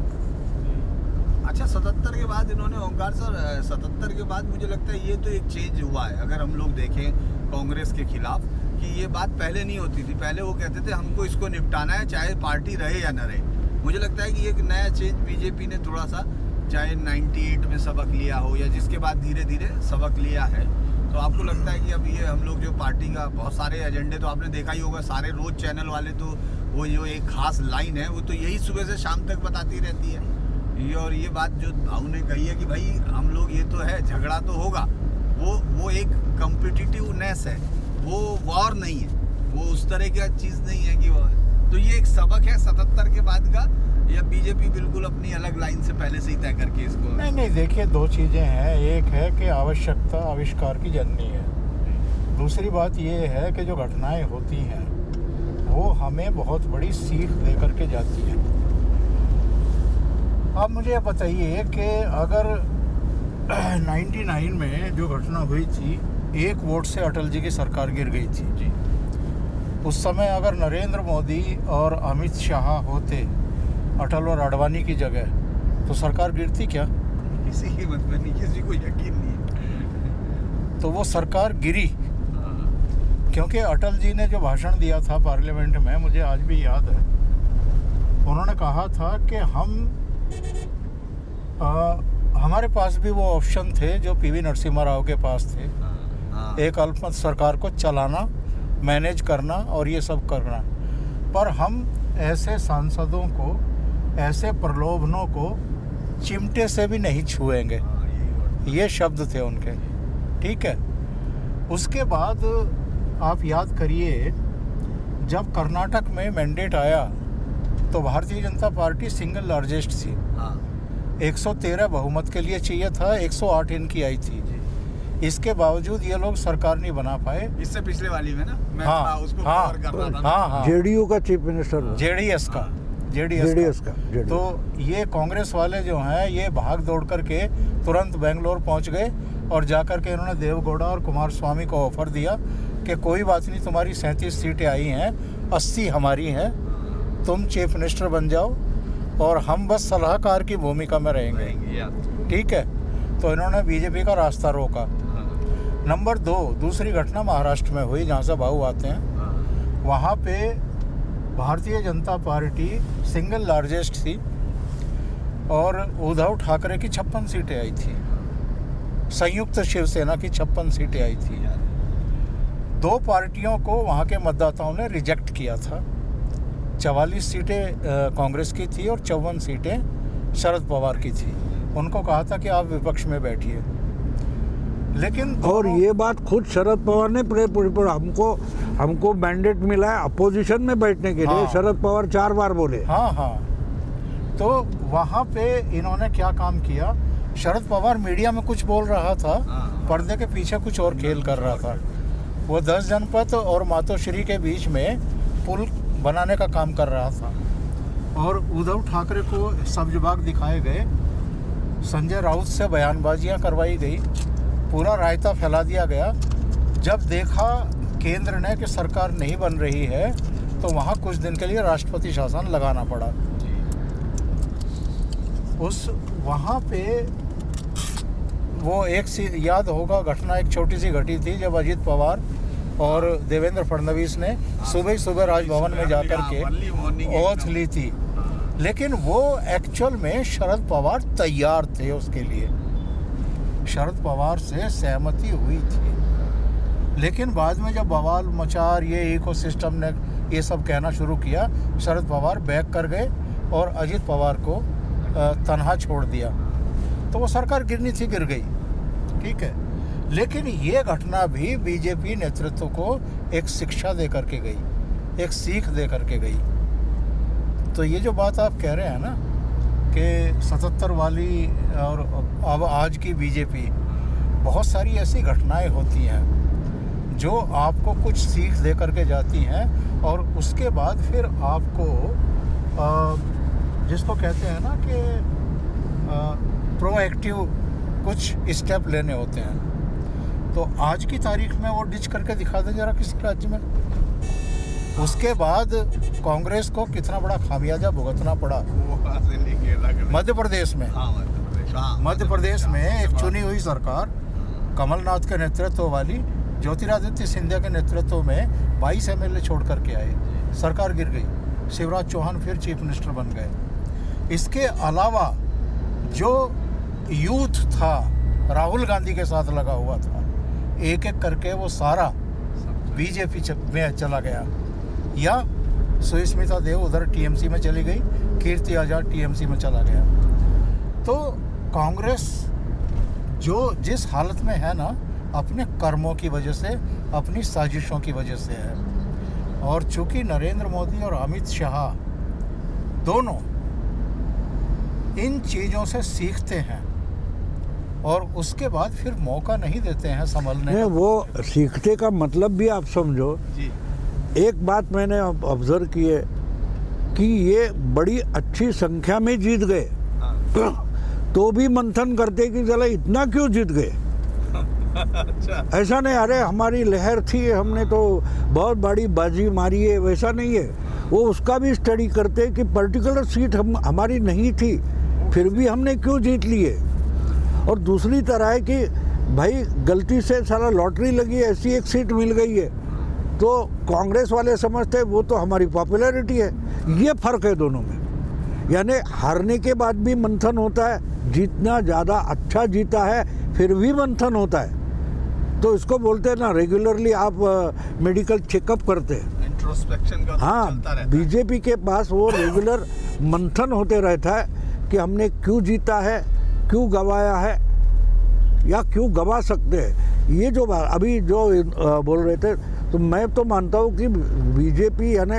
अच्छा 77 के बाद इन्होंने ओंकार सर 77 के बाद मुझे लगता है ये तो एक चेंज हुआ है, अगर हम लोग देखें कांग्रेस के खिलाफ, कि ये बात पहले नहीं होती थी। पहले वो कहते थे हमको इसको निपटाना है चाहे पार्टी रहे या न रहे। मुझे लगता है कि एक नया चेंज बीजेपी ने थोड़ा सा, चाहे 98 में सबक लिया हो या जिसके बाद धीरे धीरे सबक लिया है, तो आपको लगता है कि अब ये हम लोग जो पार्टी का बहुत सारे एजेंडे तो आपने देखा ही होगा, सारे रोज चैनल वाले तो वो जो एक खास लाइन है वो तो यही सुबह से शाम तक बताती रहती है। और ये बात जो भाऊ ने कही है कि भाई हम लोग ये तो है, झगड़ा तो होगा, वो एक कॉम्पिटिटिवनेस है, वो वॉर नहीं है, वो उस तरह की चीज़ नहीं है कि वो, तो ये एक सबक है 77 के बाद का, या बीजेपी बिल्कुल अपनी अलग लाइन से पहले से ही तय करके इसको? नहीं, देखिए दो चीज़ें हैं। एक है कि आवश्यकता आविष्कार की जननी है, दूसरी बात ये है कि जो घटनाएं होती हैं वो हमें बहुत बड़ी सीख दे करके जाती हैं। अब मुझे बताइए कि अगर 99 में जो घटना हुई थी, 1 वोट से अटल जी की सरकार गिर गई थी जी। उस समय अगर नरेंद्र मोदी और अमित शाह होते अटल और अडवाणी की जगह, तो सरकार गिरती क्या? किसी की मत में नहीं, किसी को यकीन नहीं। तो वो सरकार गिरी क्योंकि अटल जी ने जो भाषण दिया था पार्लियामेंट में, मुझे आज भी याद है, उन्होंने कहा था कि हमारे पास भी वो ऑप्शन थे जो पीवी नरसिम्हा राव के पास थे, एक अल्पमत सरकार को चलाना, मैनेज करना और ये सब करना, पर हम ऐसे सांसदों को, ऐसे प्रलोभनों को चिमटे से भी नहीं छुएंगे, ये शब्द थे उनके। ठीक है, उसके बाद आप याद करिए, जब कर्नाटक में मैंडेट आया तो Bharatiya Janata party single largest थी। 113 बहुमत के लिए चाहिए था, 108 इनकी आई थी। इसके बावजूद ये लोग सरकार नहीं बना पाए। इससे पिछले वाली में ना मैं हाँ, उसको हाँ, कवर कर रहा था। हाँ, जेडीयू का चीफ मिनिस्टर, जेडीएस का। तो ये कांग्रेस वाले जो हैं ये भाग दौड़ करके तुरंत बेंगलोर पहुंच गए और जाकर के इन्होंने देवगौड़ा और कुमार स्वामी को ऑफर दिया कि कोई बात नहीं, तुम्हारी 37 सीटें आई हैं, 80 हमारी हैं, तुम चीफ मिनिस्टर बन जाओ और हम बस सलाहकार की भूमिका में रहेंगे। ठीक है, तो इन्होंने बीजेपी का रास्ता रोका। नंबर 2, दूसरी घटना महाराष्ट्र में हुई, जहाँ से भाऊ आते हैं। वहाँ पे Bharatiya Janata party single largest थी और उद्धव ठाकरे की 56 सीटें आई थी, संयुक्त शिवसेना की 56 सीटें आई थी। 2 पार्टियों को वहाँ के मतदाताओं ने रिजेक्ट किया था। 44 सीटें कांग्रेस की थी और 54 सीटें शरद पवार की थी। उनको कहा था कि आप विपक्ष में बैठिए, लेकिन और ये बात खुद शरद पवार ने हमको मैंडेट मिला है अपोजिशन में बैठने के लिए। हाँ। शरद पवार 4 बार बोले। हाँ, तो वहाँ पे इन्होंने क्या काम किया, शरद पवार मीडिया में कुछ बोल रहा था, पर्दे के पीछे कुछ और खेल कर रहा था। वो 10 जनपद और मातोश्री के बीच में पुल बनाने का काम कर रहा था और उद्धव ठाकरे को सब्ज बाग दिखाए गए, संजय राउत से बयानबाजियां करवाई गई, पूरा रायता फैला दिया गया। जब देखा केंद्र ने कि सरकार नहीं बन रही है तो वहाँ कुछ दिन के लिए राष्ट्रपति शासन लगाना पड़ा। उस वहाँ पे वो एक सी याद होगा घटना, एक छोटी सी घटी थी जब अजित पवार और देवेंद्र फडणवीस ने सुबह सुबह राजभवन में जाकर के ओथ ली थी, लेकिन वो एक्चुअल में शरद पवार तैयार थे उसके लिए, शरद पवार से सहमति हुई थी। लेकिन बाद में जब बवाल मचार ये इकोसिस्टम ने ये सब कहना शुरू किया, शरद पवार बैक कर गए और अजित पवार को तनहा छोड़ दिया, तो वो सरकार गिरनी थी, गिर गई। ठीक है, लेकिन ये घटना भी बीजेपी नेतृत्व को एक शिक्षा दे करके गई, एक सीख दे करके गई। तो ये जो बात आप कह रहे हैं ना कि 77 वाली और अब आज की बीजेपी, बहुत सारी ऐसी घटनाएं होती हैं जो आपको कुछ सीख दे करके जाती हैं और उसके बाद फिर आपको जिसको कहते हैं ना कि प्रोएक्टिव कुछ स्टेप लेने होते हैं। तो आज की तारीख में वो डिच करके दिखा दें जरा किसी राज्य में। उसके बाद कांग्रेस को कितना बड़ा खामियाजा भुगतना पड़ा मध्य प्रदेश में। हाँ, मध्य प्रदेश में एक चुनी हुई सरकार कमलनाथ के नेतृत्व वाली ज्योतिरादित्य सिंधिया के नेतृत्व में 22 एमएलए छोड़ करके आए, सरकार गिर गई, शिवराज चौहान फिर चीफ मिनिस्टर बन गए। इसके अलावा जो यूथ था राहुल गांधी के साथ लगा हुआ था, एक एक करके वो सारा बीजेपी में चला गया, या सुष्मिता देव उधर टीएमसी में चली गई, कीर्ति आजाद टीएमसी में चला गया। तो कांग्रेस जो जिस हालत में है ना, अपने कर्मों की वजह से, अपनी साजिशों की वजह से है। और चूंकि नरेंद्र मोदी और अमित शाह दोनों इन चीज़ों से सीखते हैं और उसके बाद फिर मौका नहीं देते हैं संभलने नहीं, का। वो सीखते का मतलब भी आप समझो। जी। एक बात मैंने ऑब्जर्व की है कि ये बड़ी अच्छी संख्या में जीत गए, तो भी मंथन करते कि चला इतना क्यों जीत गए। अच्छा। ऐसा नहीं अरे हमारी लहर थी, हमने तो बहुत बड़ी बाजी मारी है, वैसा नहीं है। वो उसका भी स्टडी करते कि पर्टिकुलर सीट हमारी नहीं थी, फिर भी हमने क्यों जीत लिए। और दूसरी तरह है कि भाई गलती से सारा लॉटरी लगी, ऐसी एक सीट मिल गई है, तो कांग्रेस वाले समझते हैं वो तो हमारी पॉपुलैरिटी है। ये फ़र्क है दोनों में। यानी हारने के बाद भी मंथन होता है, जितना ज़्यादा अच्छा जीता है फिर भी मंथन होता है। तो इसको बोलते हैं ना, रेगुलरली आप मेडिकल चेकअप करते हैं। इंट्रोस्पेक्शन का हाँ, चलता रहता है। बीजेपी के पास वो रेगुलर मंथन होते रहता है कि हमने क्यों जीता है, क्यों गवाया है, या क्यों गवा सकते हैं। ये जो बात अभी जो बोल रहे थे, तो मैं तो मानता हूँ कि बीजेपी यानी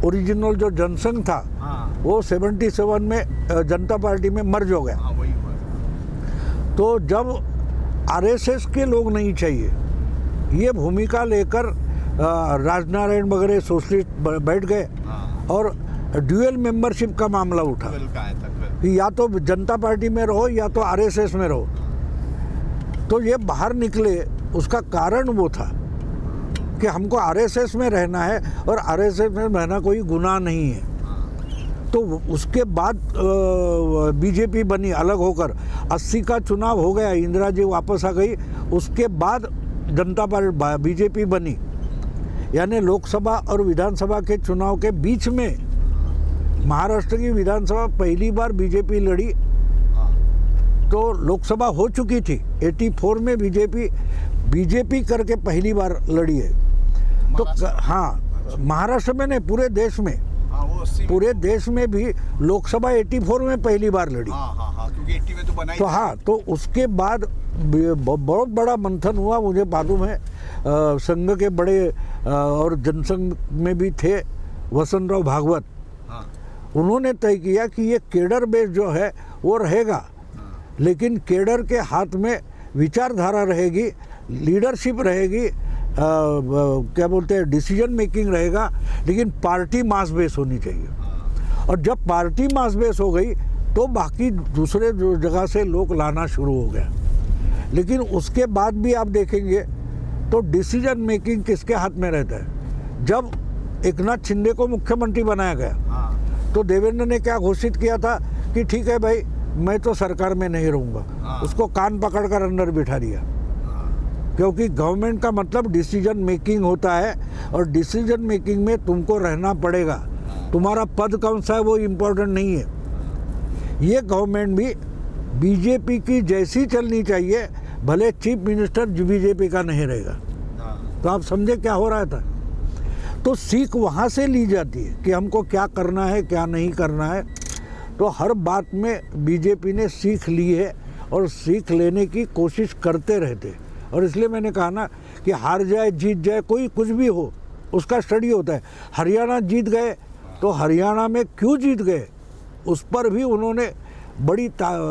ओरिजिनल जो जनसंघ था, हाँ, वो 77 में जनता पार्टी में मर्ज हो गया। हाँ, वही हुआ। तो जब आरएसएस के लोग नहीं चाहिए, ये भूमिका लेकर राजनारायण वगैरह सोशलिस्ट बैठ गए, हाँ, और ड्यूअल मेंबरशिप का मामला उठा ट्वेल्व का है तक। कि या तो जनता पार्टी में रहो या तो आरएसएस में रहो। तो ये बाहर निकले, उसका कारण वो था कि हमको आरएसएस में रहना है और आरएसएस में रहना कोई गुनाह नहीं है। तो उसके बाद बीजेपी बनी अलग होकर, 80 का चुनाव हो गया, इंदिरा जी वापस आ गई, उसके बाद जनता पार्टी बीजेपी बनी। यानी लोकसभा और विधानसभा के चुनाव के बीच में महाराष्ट्र की विधानसभा पहली बार बीजेपी लड़ी, तो लोकसभा हो चुकी थी 84 में, बीजेपी करके पहली बार लड़ी है। तो हाँ, महाराष्ट्र में नहीं, पूरे देश में, हाँ, वो 80 पूरे देश में भी लोकसभा 84 में पहली बार लड़ी। हाँ, हाँ, हाँ, क्योंकि 80 में तो बना ही तो था। हाँ, तो उसके बाद बहुत बड़ा मंथन हुआ, मुझे मालूम है। संघ के बड़े और जनसंघ में भी थे वसंतराव भागवत, हाँ, उन्होंने तय किया कि ये केडर बेस जो है वो रहेगा, लेकिन केडर के हाथ में विचारधारा रहेगी, लीडरशिप रहेगी, क्या बोलते हैं, डिसीजन मेकिंग रहेगा, लेकिन पार्टी मास बेस होनी चाहिए। और जब पार्टी मास बेस हो गई तो बाकी दूसरे जो जगह से लोग लाना शुरू हो गया। लेकिन उसके बाद भी आप देखेंगे तो डिसीजन मेकिंग किसके हाथ में रहता है। जब एकनाथ शिंदे को मुख्यमंत्री बनाया गया, हाँ, तो देवेंद्र ने क्या घोषित किया था कि ठीक है भाई, मैं तो सरकार में नहीं रहूँगा। हाँ। उसको कान पकड़कर अंदर बिठा दिया, क्योंकि गवर्नमेंट का मतलब डिसीजन मेकिंग होता है, और डिसीजन मेकिंग में तुमको रहना पड़ेगा। तुम्हारा पद कौन सा है वो इम्पोर्टेंट नहीं है। ये गवर्नमेंट भी बीजेपी की जैसी चलनी चाहिए, भले चीफ मिनिस्टर बीजेपी का नहीं रहेगा। हाँ, तो आप समझे क्या हो रहा था। तो सीख वहाँ से ली जाती है कि हमको क्या करना है, क्या नहीं करना है। तो हर बात में बीजेपी ने सीख ली है और सीख लेने की कोशिश करते रहते। और इसलिए मैंने कहा ना कि हार जाए जीत जाए, कोई कुछ भी हो, उसका स्टडी होता है। हरियाणा जीत गए, तो हरियाणा में क्यों जीत गए, उस पर भी उन्होंने बड़ी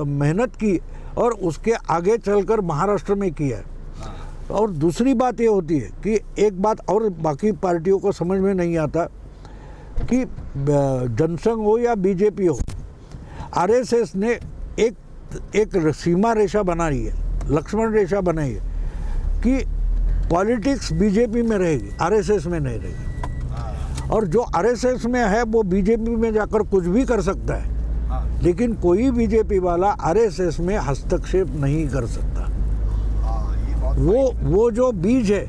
मेहनत की, और उसके आगे चलकर महाराष्ट्र में किया है। और दूसरी बात ये होती है कि एक बात और बाकी पार्टियों को समझ में नहीं आता कि जनसंघ हो या बीजेपी हो, आरएसएस ने एक सीमा रेखा बना रही है, लक्ष्मण रेखा बनाई है कि पॉलिटिक्स बीजेपी में रहेगी, आरएसएस में नहीं रहेगी। और जो आरएसएस में है वो बीजेपी में जाकर कुछ भी कर सकता है। हाँ, लेकिन कोई बीजेपी वाला आरएसएस में हस्तक्षेप नहीं कर सकता। हाँ, ये बहुत वो जो बीज है,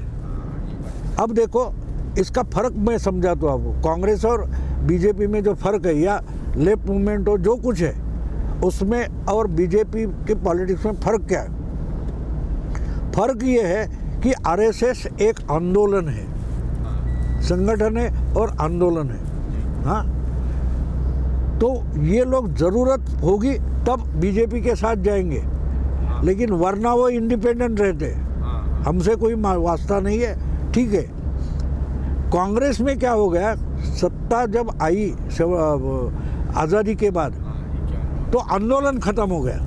अब देखो इसका फर्क मैं समझाता हूँ आपको। कांग्रेस और बीजेपी में जो फर्क है, या लेफ्ट मूवमेंट हो जो कुछ है उसमें, और बीजेपी के पॉलिटिक्स में फर्क क्या है? फर्क ये है कि आरएसएस एक आंदोलन है, संगठन है और आंदोलन है। हाँ, तो ये लोग ज़रूरत होगी तब बीजेपी के साथ जाएंगे, लेकिन वरना वो इंडिपेंडेंट रहते, हमसे कोई वास्ता नहीं है। ठीक है, कांग्रेस में क्या हो गया, सत्ता जब आई आज़ादी के बाद तो आंदोलन खत्म हो गया।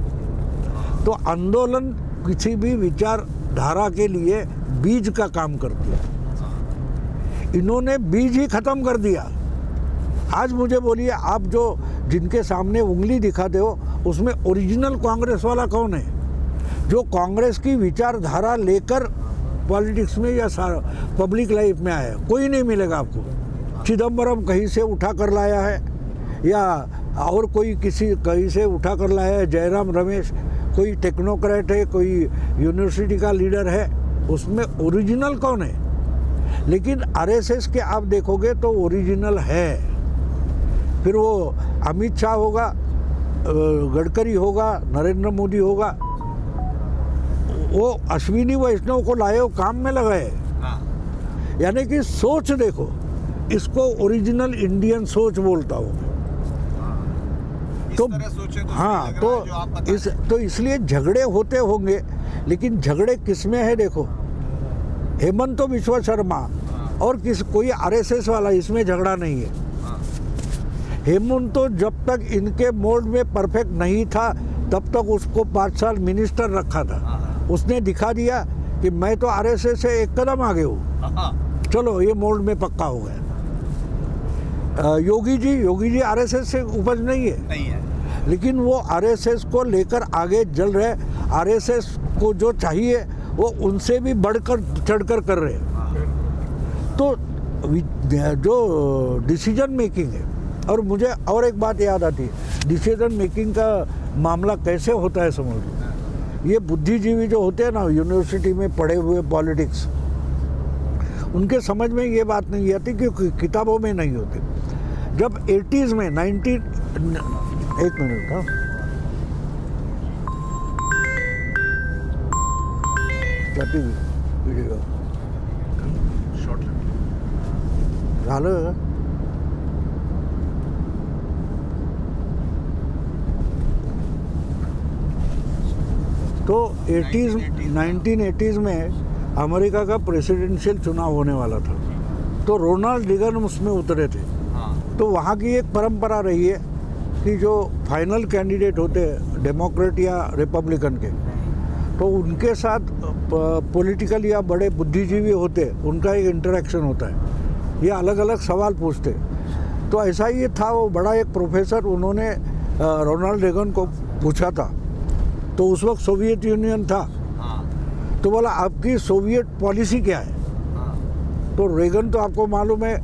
तो आंदोलन किसी भी विचारधारा के लिए बीज का काम करती है। इन्होंने बीज ही खत्म कर दिया। आज मुझे बोलिए, आप जो जिनके सामने उंगली दिखाते हो उसमें ओरिजिनल कांग्रेस वाला कौन है, जो कांग्रेस की विचारधारा लेकर पॉलिटिक्स में या पब्लिक लाइफ में आया? कोई नहीं मिलेगा आपको। चिदम्बरम कहीं से उठा कर लाया है, या और कोई कहीं से उठा कर लाया है, जयराम रमेश कोई टेक्नोक्रेट है, कोई यूनिवर्सिटी का लीडर है, उसमें ओरिजिनल कौन है? लेकिन आरएसएस के आप देखोगे तो ओरिजिनल है। फिर वो अमित शाह होगा, गडकरी होगा, नरेंद्र मोदी होगा, वो अश्विनी वैष्णव को लाए, वो काम में लगाए। यानी कि सोच देखो, इसको ओरिजिनल इंडियन सोच बोलता हूँ। तो हाँ, तो इसलिए झगड़े होते होंगे, लेकिन झगड़े किस में है? देखो, हेमंत तो विश्व शर्मा और कोई आरएसएस वाला, इसमें झगड़ा नहीं है। हेमंत तो जब तक इनके मोड में परफेक्ट नहीं था तब तक उसको 5 साल मिनिस्टर रखा था। उसने दिखा दिया कि मैं तो आरएसएस से एक कदम आगे हूँ, चलो ये मोड में पक्का हो गया। योगी जी आरएसएस से उपज नहीं है, लेकिन वो आरएसएस को लेकर आगे चल रहे। आरएसएस को जो चाहिए वो उनसे भी बढ़कर चढ़कर कर रहे हैं। तो जो डिसीजन मेकिंग है, और मुझे और एक बात याद आती है, डिसीजन मेकिंग का मामला कैसे होता है समझ लो। ये बुद्धिजीवी जो होते हैं ना, यूनिवर्सिटी में पढ़े हुए पॉलिटिक्स, उनके समझ में ये बात नहीं आती क्योंकि किताबों में नहीं होती। जब 80s में एक मिनट था, झालं तो 1980s में अमेरिका का प्रेसिडेंशियल चुनाव होने वाला था, तो रोनाल्ड रीगन उसमें उतरे थे। तो वहाँ की एक परंपरा रही है कि जो फाइनल कैंडिडेट होते हैं डेमोक्रेट या रिपब्लिकन के, तो उनके साथ पॉलिटिकल या बड़े बुद्धिजीवी होते हैं, उनका एक इंटरेक्शन होता है, ये अलग अलग सवाल पूछते। तो ऐसा ही था, वो बड़ा एक प्रोफेसर, उन्होंने रोनाल्ड रीगन को पूछा था, तो उस वक्त सोवियत यूनियन था। तो बोला आपकी सोवियत पॉलिसी क्या है? तो रेगन तो आपको मालूम है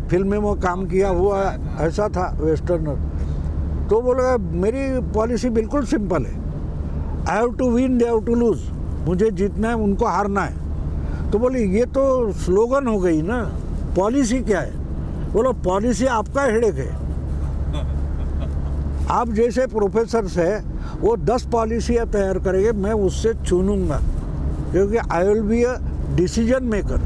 फिल्म में काम किया हुआ ऐसा था वेस्टर्नर। तो बोला मेरी पॉलिसी बिल्कुल सिंपल है, I have to win, they have to lose, मुझे जीतना है उनको हारना है। तो बोले ये तो स्लोगन हो गई ना, पॉलिसी क्या है? बोलो पॉलिसी आपका हेडेक है। आप जैसे प्रोफेसर है वो 10 पॉलिसियाँ तैयार करेंगे, मैं उससे चुनूंगा, क्योंकि I will be a decision maker,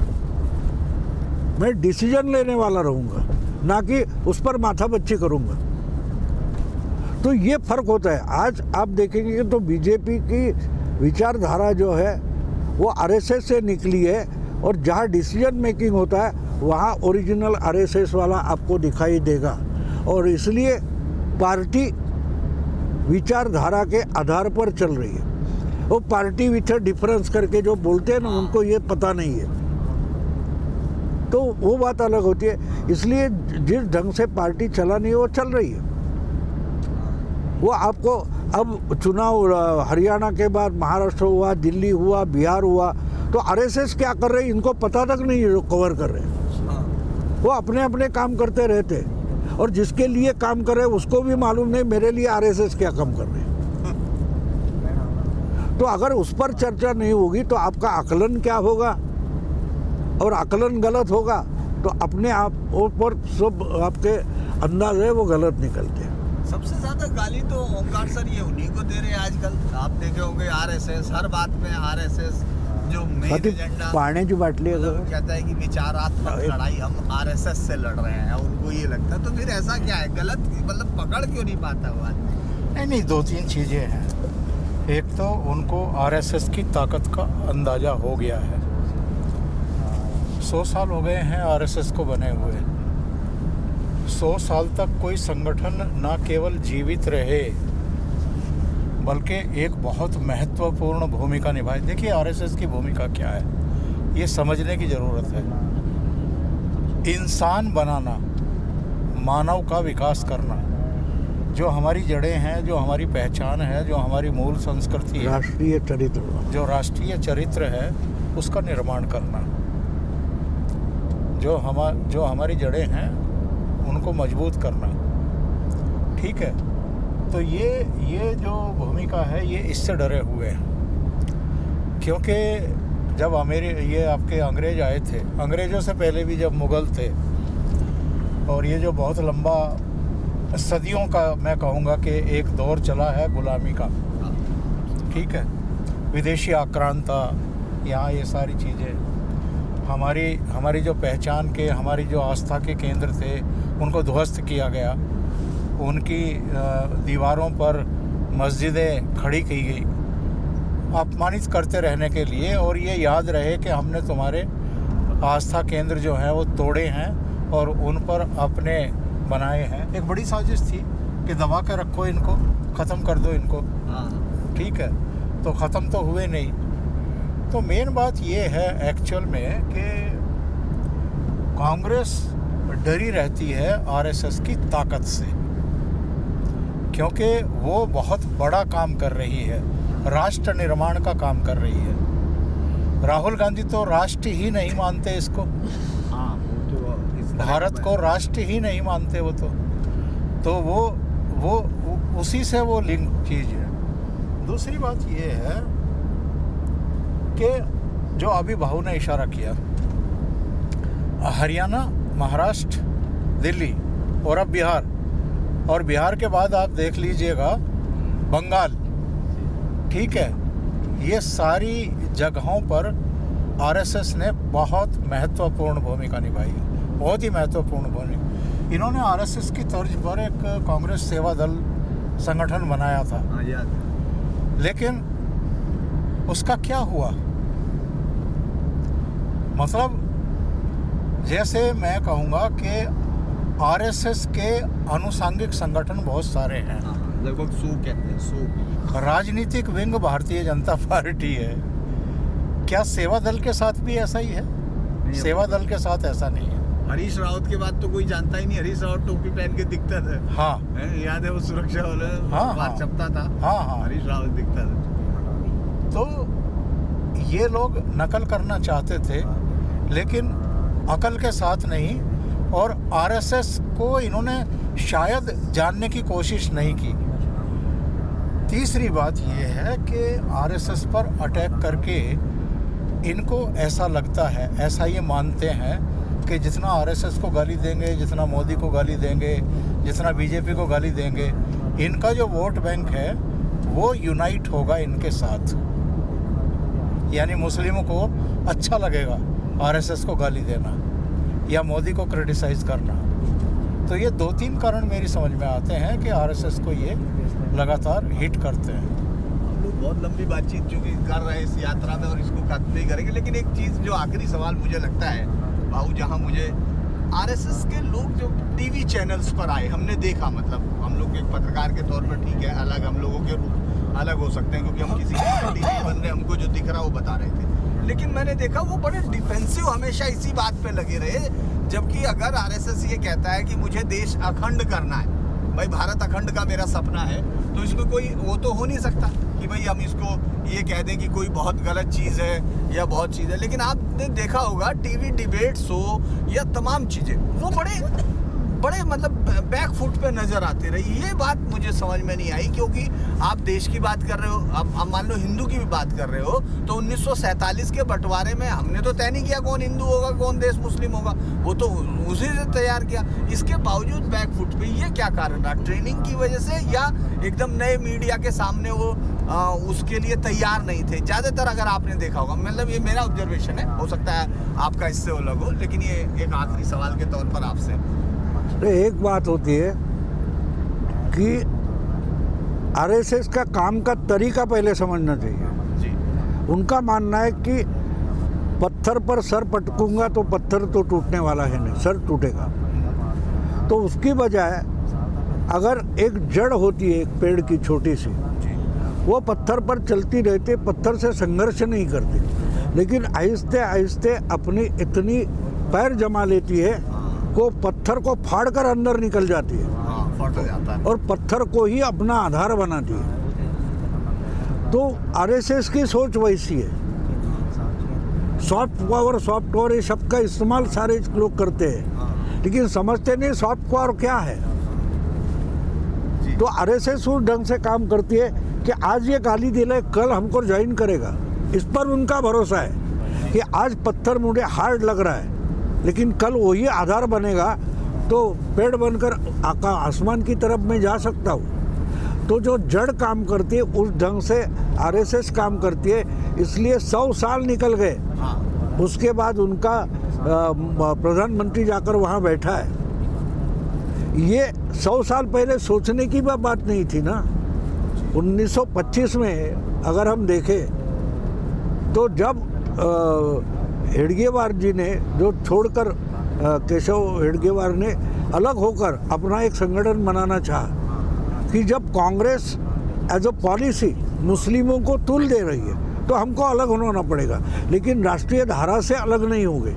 मैं डिसीजन लेने वाला रहूँगा, ना कि उस पर माथापच्ची करूँगा। तो ये फर्क होता है। आज आप देखेंगे तो बीजेपी की विचारधारा जो है वो आरएसएस से निकली है, और जहाँ डिसीजन मेकिंग होता है वहाँ ओरिजिनल आरएसएस वाला आपको दिखाई देगा। और इसलिए पार्टी विचारधारा के आधार पर चल रही है। वो पार्टी विथ डिफरेंस करके जो बोलते हैं ना, उनको ये पता नहीं है, तो वो बात अलग होती है। इसलिए जिस ढंग से पार्टी चलानी है वो चल रही है। वो आपको अब चुनाव हरियाणा के बाद महाराष्ट्र हुआ, दिल्ली हुआ, बिहार हुआ, तो आरएसएस क्या कर रहे हैं इनको पता तक नहीं है, जो कवर कर रहे हैं। वो अपने अपने काम करते रहते, और जिसके लिए काम कर रहे हैं उसको भी मालूम नहीं मेरे लिए आरएसएस क्या काम कर रहे हैं। तो अगर उस पर चर्चा नहीं होगी तो आपका आकलन क्या होगा, और आकलन गलत होगा तो अपने आप पर सब आपके अंदाज है वो गलत निकलते हैं। सबसे ज्यादा गाली तो ओंकार सर ये उन्हीं को दे रहे हैं आजकल। आप देखे होंगे आरएसएस, हर बात में आरएसएस जो मेन एजेंडा पानी बाटली मतलब कहता है कि विचारात्मक लड़ाई हम आरएसएस से लड़ रहे हैं, उनको ये लगता है। तो फिर ऐसा क्या है, गलत मतलब पकड़ क्यों नहीं पाता हुआ? नहीं, दो तीन चीज़ें हैं। एक तो उनको आरएसएस की ताकत का अंदाज़ा हो गया है। 100 साल हो गए हैं आरएसएस को बने हुए। 100 साल तक कोई संगठन ना केवल जीवित रहे बल्कि एक बहुत महत्वपूर्ण भूमिका निभाए। देखिए आरएसएस की भूमिका क्या है ये समझने की ज़रूरत है। इंसान बनाना, मानव का विकास करना, जो हमारी जड़ें हैं, जो हमारी पहचान है, जो हमारी मूल संस्कृति है, राष्ट्रीय चरित्र, जो राष्ट्रीय चरित्र है उसका निर्माण करना, जो हमारी जड़ें हैं उनको मजबूत करना। ठीक है, तो ये जो भूमिका है ये इससे डरे हुए हैं। क्योंकि जब ये आपके अंग्रेज आए थे, अंग्रेज़ों से पहले भी जब मुग़ल थे, और ये जो बहुत लंबा सदियों का मैं कहूँगा कि एक दौर चला है गुलामी का। ठीक है, विदेशी आक्रांता, यहाँ ये सारी चीज़ें हमारी जो पहचान के, हमारी जो आस्था के केंद्र थे उनको ध्वस्त किया गया। उनकी दीवारों पर मस्जिदें खड़ी की गई अपमानित करते रहने के लिए, और ये याद रहे कि हमने तुम्हारे आस्था केंद्र जो हैं वो तोड़े हैं और उन पर अपने बनाए हैं। एक बड़ी साजिश थी कि दबा के रखो इनको, ख़त्म कर दो इनको। ठीक है, तो ख़त्म तो हुए नहीं। तो मेन बात ये है एक्चुअल में कि कांग्रेस डरी रहती है आरएसएस की ताकत से, क्योंकि वो बहुत बड़ा काम कर रही है, राष्ट्र निर्माण का काम कर रही है। राहुल गांधी तो राष्ट्र ही नहीं मानते इसको, भारत को राष्ट्र ही नहीं मानते वो तो वो उसी से वो लिंक चीज़ है। दूसरी बात ये है कि जो अभी भाऊ ने इशारा किया, हरियाणा, महाराष्ट्र, दिल्ली और अब बिहार, और बिहार के बाद आप देख लीजिएगा बंगाल। ठीक है, ये सारी जगहों पर आरएसएस ने बहुत महत्वपूर्ण भूमिका निभाई, बहुत ही महत्वपूर्ण भूमिका। इन्होंने आरएसएस की तर्ज पर एक कांग्रेस सेवा दल संगठन बनाया था, लेकिन उसका क्या हुआ? मतलब जैसे मैं कहूँगा कि आरएसएस के अनुसांगिक संगठन बहुत सारे हैं, लगभग 100 कहते हैं, 100। राजनीतिक विंग भारतीय जनता पार्टी है। क्या सेवा दल के साथ भी ऐसा ही है? सेवा दल के साथ ऐसा नहीं है। हरीश रावत के बाद तो कोई जानता ही नहीं। हरीश रावत टोपी पहन के दिखता था। हाँ, याद है वो सुरक्षा वाला बात छपता था। हाँ, हरीश रावत दिखता था। तो ये लोग नकल करना चाहते थे, लेकिन अकल के साथ नहीं, और आरएसएस को इन्होंने शायद जानने की कोशिश नहीं की। तीसरी बात ये है कि आरएसएस पर अटैक करके इनको ऐसा लगता है, ऐसा ये मानते हैं कि जितना आरएसएस को गाली देंगे, जितना मोदी को गाली देंगे, जितना बीजेपी को गाली देंगे, इनका जो वोट बैंक है वो यूनाइट होगा इनके साथ। यानी मुस्लिमों को अच्छा लगेगा आरएसएस को गाली देना या मोदी को क्रिटिसाइज़ करना। तो ये 2-3 कारण मेरी समझ में आते हैं कि आरएसएस को ये लगातार हिट करते हैं। हम लोग बहुत लंबी बातचीत जो कि कर रहे हैं इस यात्रा में और इसको खत्म नहीं करेंगे, लेकिन एक चीज़ जो आखिरी सवाल मुझे लगता है भाऊ, जहाँ मुझे आरएसएस के लोग जो टीवी चैनल्स पर आए, हमने देखा, मतलब हम लोग एक पत्रकार के तौर पर ठीक है, अलग हम लोगों के रूप अलग हो सकते हैं क्योंकि हम किसी की टीवी बन रहे, हमको जो दिख रहा वो बता रहे थे, लेकिन मैंने देखा वो बड़े डिफेंसिव हमेशा इसी बात पे लगे रहे। जबकि अगर आरएसएस ये कहता है कि मुझे देश अखंड करना है, भाई भारत अखंड का मेरा सपना है, तो इसमें कोई वो तो हो नहीं सकता कि भाई हम इसको ये कह दें कि कोई बहुत गलत चीज़ है या बहुत चीज़ है। लेकिन आपने देखा होगा टीवी डिबेट शो या तमाम चीज़ें वो बड़े बड़े मतलब बैक फुट पे नजर आती रही। ये बात मुझे समझ में नहीं आई, क्योंकि आप देश की बात कर रहे हो, अब मान लो हिंदू की भी बात कर रहे हो, तो 1947 के बंटवारे में हमने तो तय नहीं किया कौन हिंदू होगा कौन देश मुस्लिम होगा, वो तो उसी से तैयार किया। इसके बावजूद बैक फुट पे ये क्या कारण रहा? ट्रेनिंग की वजह से या एकदम नए मीडिया के सामने वो उसके लिए तैयार नहीं थे? ज़्यादातर अगर आपने देखा होगा, मतलब ये मेरा ऑब्जर्वेशन है, हो सकता है आपका इससे अलग हो, लेकिन ये एक आखिरी सवाल के तौर पर आपसे। एक बात होती है कि आरएसएस का काम का तरीका पहले समझना चाहिए। जी। उनका मानना है कि पत्थर पर सर पटकूंगा तो पत्थर तो टूटने वाला है नहीं, सर टूटेगा। तो उसकी बजाय अगर एक जड़ होती है एक पेड़ की छोटी सी, वो पत्थर पर चलती रहती, पत्थर से संघर्ष नहीं करती, लेकिन आहिस्ते आहिस्ते अपनी इतनी पैर जमा लेती है को पत्थर को फाड़कर अंदर निकल जाती है, फट जाता है, और पत्थर को ही अपना आधार बनाती है। तो आरएसएस की सोच वैसी है। सॉफ्ट पावर ये शब्द का इस्तेमाल सारे लोग करते हैं, लेकिन समझते नहीं सॉफ्ट पावर क्या है। तो आरएसएस उस ढंग से काम करती है कि आज ये गाली दिले, कल हमको ज्वाइन करेगा, इस पर उनका भरोसा है कि आज पत्थर मुझे हार्ड लग रहा है, लेकिन कल वही आधार बनेगा तो पेड़ बनकर आसमान की तरफ मैं जा सकता हूँ। तो जो जड़ काम करती है उस ढंग से आरएसएस काम करती है, इसलिए 100 साल निकल गए। उसके बाद उनका प्रधानमंत्री जाकर वहाँ बैठा है। ये 100 साल पहले सोचने की बात नहीं थी ना। 1925 में अगर हम देखें तो जब हेडगेवार जी ने जो छोड़कर केशव हेडगेवार ने अलग होकर अपना एक संगठन बनाना चाहा कि जब कांग्रेस एज अ पॉलिसी मुस्लिमों को तुल दे रही है तो हमको अलग होना पड़ेगा, लेकिन राष्ट्रीय धारा से अलग नहीं होंगे।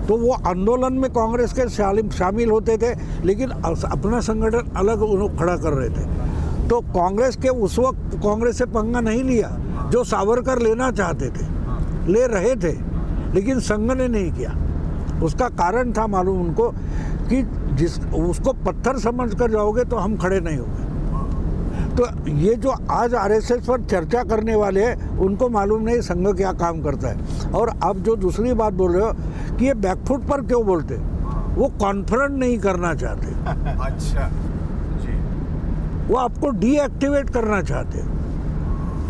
तो वो आंदोलन में कांग्रेस के शामिल होते थे, लेकिन अपना संगठन अलग खड़ा कर रहे थे। तो कांग्रेस के उस वक्त कांग्रेस से पंगा नहीं लिया जो सावरकर लेना चाहते थे, ले रहे थे, लेकिन संघ ने नहीं किया। उसका कारण था मालूम उनको कि जिस उसको पत्थर समझ कर जाओगे तो हम खड़े नहीं होंगे। तो ये जो आज आरएसएस पर चर्चा करने वाले हैं उनको मालूम नहीं संघ क्या काम करता है। और अब जो दूसरी बात बोल रहे हो कि ये बैकफुट पर क्यों बोलते, वो कॉन्फ्रंट नहीं करना चाहते। अच्छा जी। वो आपको डीएक्टिवेट करना चाहते हैं।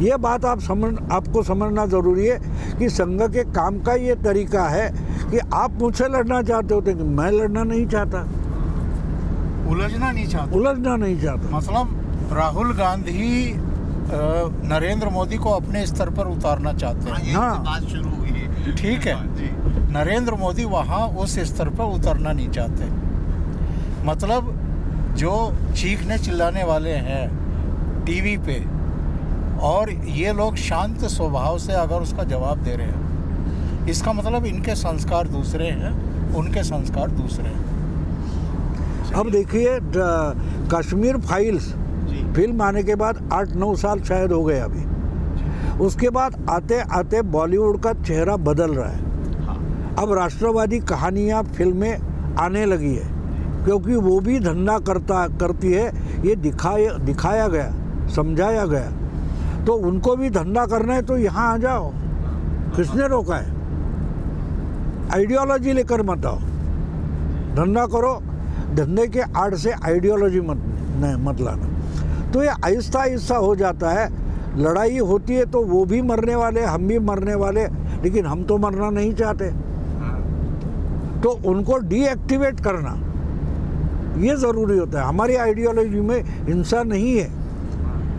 ये बात आपको समझना ज़रूरी है कि संघ के काम का ये तरीका है कि आप मुझसे लड़ना चाहते होते कि मैं लड़ना नहीं चाहता, उलझना नहीं चाहता। मतलब राहुल गांधी नरेंद्र मोदी को अपने स्तर पर उतारना चाहते हैं। हाँ, बात शुरू हुई। ठीक है, नरेंद्र मोदी वहाँ उस स्तर पर उतरना नहीं चाहते। मतलब जो चीखने चिल्लाने वाले हैं टीवी पे, और ये लोग शांत स्वभाव से अगर उसका जवाब दे रहे हैं, इसका मतलब इनके संस्कार दूसरे हैं, उनके संस्कार दूसरे हैं। अब देखिए कश्मीर फाइल्स फिल्म आने के बाद 8-9 साल शायद हो गए अभी। उसके बाद आते आते बॉलीवुड का चेहरा बदल रहा है। अब राष्ट्रवादी कहानियाँ फिल्में आने लगी है, क्योंकि वो भी धंधा करती है। ये दिखाया गया, समझाया गया। तो उनको भी धंधा करना है तो यहाँ आ जाओ, किसने रोका है? आइडियोलॉजी लेकर मत आओ, धंधा करो, धंधे के आड़ से आइडियोलॉजी मत लाना। तो ये आहिस्ता आहिस्ता हो जाता है। लड़ाई होती है तो वो भी मरने वाले, हम भी मरने वाले, लेकिन हम तो मरना नहीं चाहते। तो उनको डीएक्टिवेट करना ये ज़रूरी होता है। हमारी आइडियोलॉजी में हिंसा नहीं है।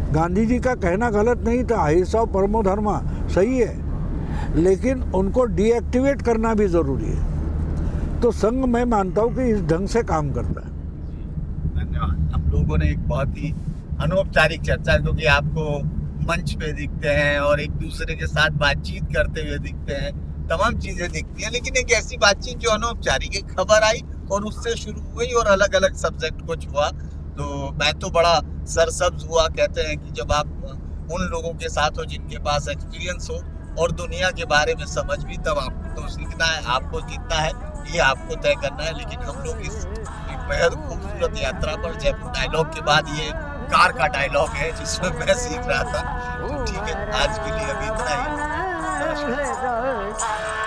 गांधी जी का कहना गलत नहीं था, अहिंसा परमो धर्मा सही है, लेकिन उनको डीएक्टिवेट करना भी ज़रूरी है। तो संघ मैं मानता हूँ कि इस ढंग से काम करता है। धन्यवाद। हम लोगों ने एक बहुत ही अनौपचारिक चर्चा, क्योंकि आपको मंच पे दिखते हैं और एक दूसरे के साथ बातचीत करते हुए दिखते हैं, तमाम चीजें दिखती हैं, लेकिन एक ऐसी बातचीत जो अनौपचारिक, एक खबर आई और उससे शुरू हुई और अलग अलग सब्जेक्ट कुछ हुआ। तो मैं तो बड़ा सरसब्ज हुआ। कहते हैं कि जब आप उन लोगों के साथ हो जिनके पास एक्सपीरियंस हो और दुनिया के बारे में समझ भी, तब आपको तो सीखना है, आपको जीतना है। ये आपको तय करना है। लेकिन हम लोग इस एक बेहद खूबसूरत यात्रा पर जब डायलॉग के बाद ये कार का डायलॉग है जिसमें मैं सीख रहा था। तो ठीक है, आज के लिए अभी इतना ही। नमस्कार।